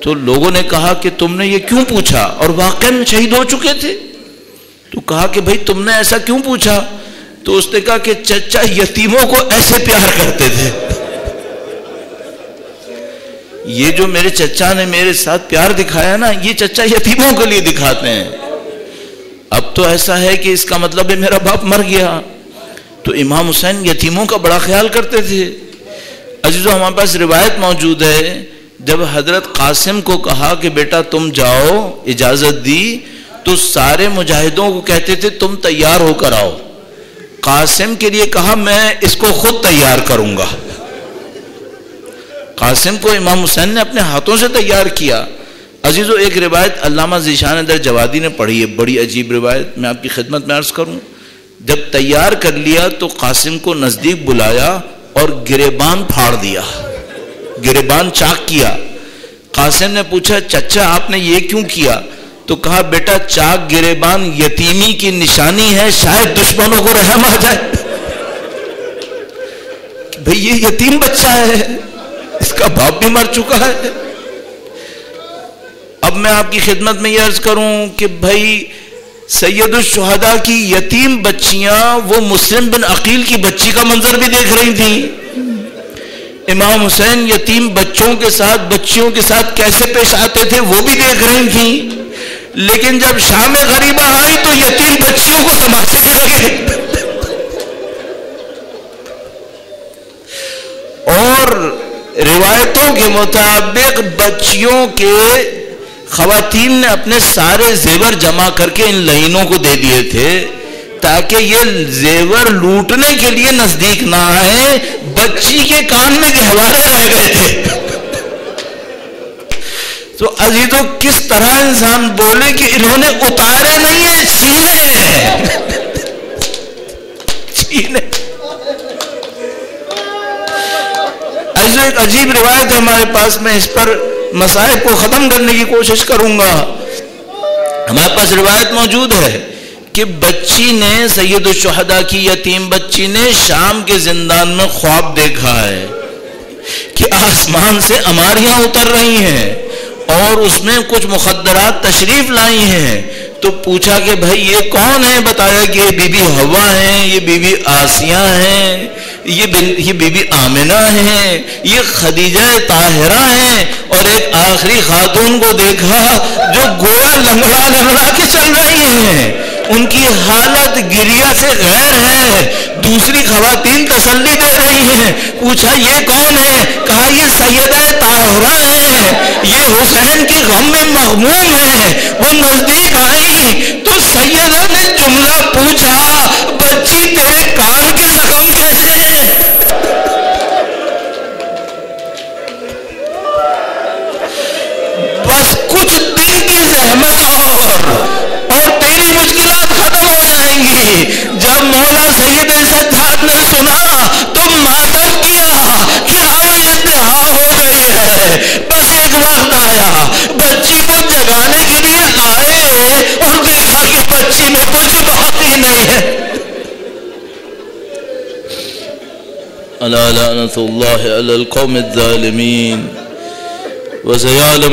تو لوگوں نے کہا کہ تم نے یہ کیوں پوچھا؟ اور واقعاً شہید ہو چکے تھے. تو کہا کہ بھائی تم نے ایسا کیوں پوچھا؟ تو اس نے کہا کہ چچا یتیموں کو ایسے پیار کرتے تھے. یہ جو میرے چچا نے میرے ساتھ پیار دکھایا نا، یہ چچا یتیموں کے لیے دکھاتے ہیں. اب تو ایسا ہے کہ اس کا مطلب ہے میرا باپ مر گیا. تو امام حسین یتیموں کا بڑا خیال کرتے تھے. عزیزو ہمارے پاس روایت موجود ہے، جب حضرت قاسم کو کہا کہ بیٹا تم جاؤ، اجازت دی، تو سارے مجاہدوں کو کہتے تھے تم تیار ہو کر آؤ. قاسم کے لیے کہا میں اس کو خود تیار کروں گا. قاسم کو امام حسین نے اپنے ہاتھوں سے تیار کیا. عزیزو ایک روایت علامہ ذیشان در جوادی نے پڑھی ہے، بڑی عجیب روایت، میں آپ کی خدمت میں عرض کروں. جب تیار کر لیا تو قاسم کو نزدیک بلایا اور گریبان پھاڑ دیا، گریبان چاک کیا. قاسم نے پوچھا چچا آپ نے یہ کیوں کیا؟ تو کہا بیٹا چاک گریبان یتیمی کی نشانی ہے، شاید دشمنوں کو رحم آ جائے. بھئی یہ یتیم بچہ ہے، اس کا باپ بھی مر چکا ہے. اب میں آپ کی خدمت میں یہ عرض کروں کہ بھائی سید الشہداء کی یتیم بچیاں وہ مسلم بن عقیل کی بچی کا منظر بھی دیکھ رہی تھیں. امام حسین یتیم بچوں کے ساتھ، بچیوں کے ساتھ کیسے پیش آتے تھے وہ بھی دیکھ رہی تھیں. لیکن جب شام غریبہ آئی تو یتیم بچیوں کو تماشے کے لگے. اور روایتوں کے مطابق بچیوں کے خواتین نے اپنے سارے زیور جمع کر کے ان لعینوں کو دے دیے تھے تاکہ یہ زیور لوٹنے کے لیے نزدیک نہ آئے. بچی کے کان میں گہوارے رہ گئے تھے. تو عزیزو کس طرح انسان بولے کہ انہوں نے اتارے نہیں ہیں، چھینے ہیں، چھینے. ایک عجیب روایت ہے ہمارے پاس، میں اس پر مسائب کو ختم کرنے کی کوشش کروں گا. ہمارے پاس روایت موجود ہے کہ بچی نے، سید الشہداء کی یتیم بچی نے شام کے زندان میں خواب دیکھا ہے کہ آسمان سے اماریاں اتر رہی ہیں اور اس میں کچھ مخدرات تشریف لائی ہیں. تو پوچھا کہ بھائی یہ کون ہے؟ بتایا کہ یہ بی بی حوا ہیں، یہ بی بی آسیہ ہیں، یہ بی بی آمنہ ہیں، یہ خدیجہ طاہرہ ہیں، اور ایک آخری خاتون کو دیکھا جو گویا لنگڑا لنگڑا کے چل رہی ہیں، ان کی حالت گریہ سے غیر ہے، دوسری خواتین تسلی دے رہی ہیں۔ پوچھا یہ کون ہے؟ کہا یہ سیدہ طاہرہ ہیں، یہ حسین کی غم میں مغموم ہیں۔ وہ نزدیک آئی تو سیدہ نے جملہ پوچھا، بچی تیرے کان کے زخم کیسے ہیں؟ بس کچھ دن کی زحمت اور تیری مشکلات ختم ہو جائیں گی۔ جب مولا سید سجاد نے سنا تو ماتم کیا کہ اب انتہا ہو گئی ہے۔ بس ایک وقت آیا، بچی کو جگانے کے لیے آئے اور دیکھا کہ بچی میں کچھ باقی نہیں ہے۔ الا لعنۃ اللہ علی القوم الظالمین وسيعلم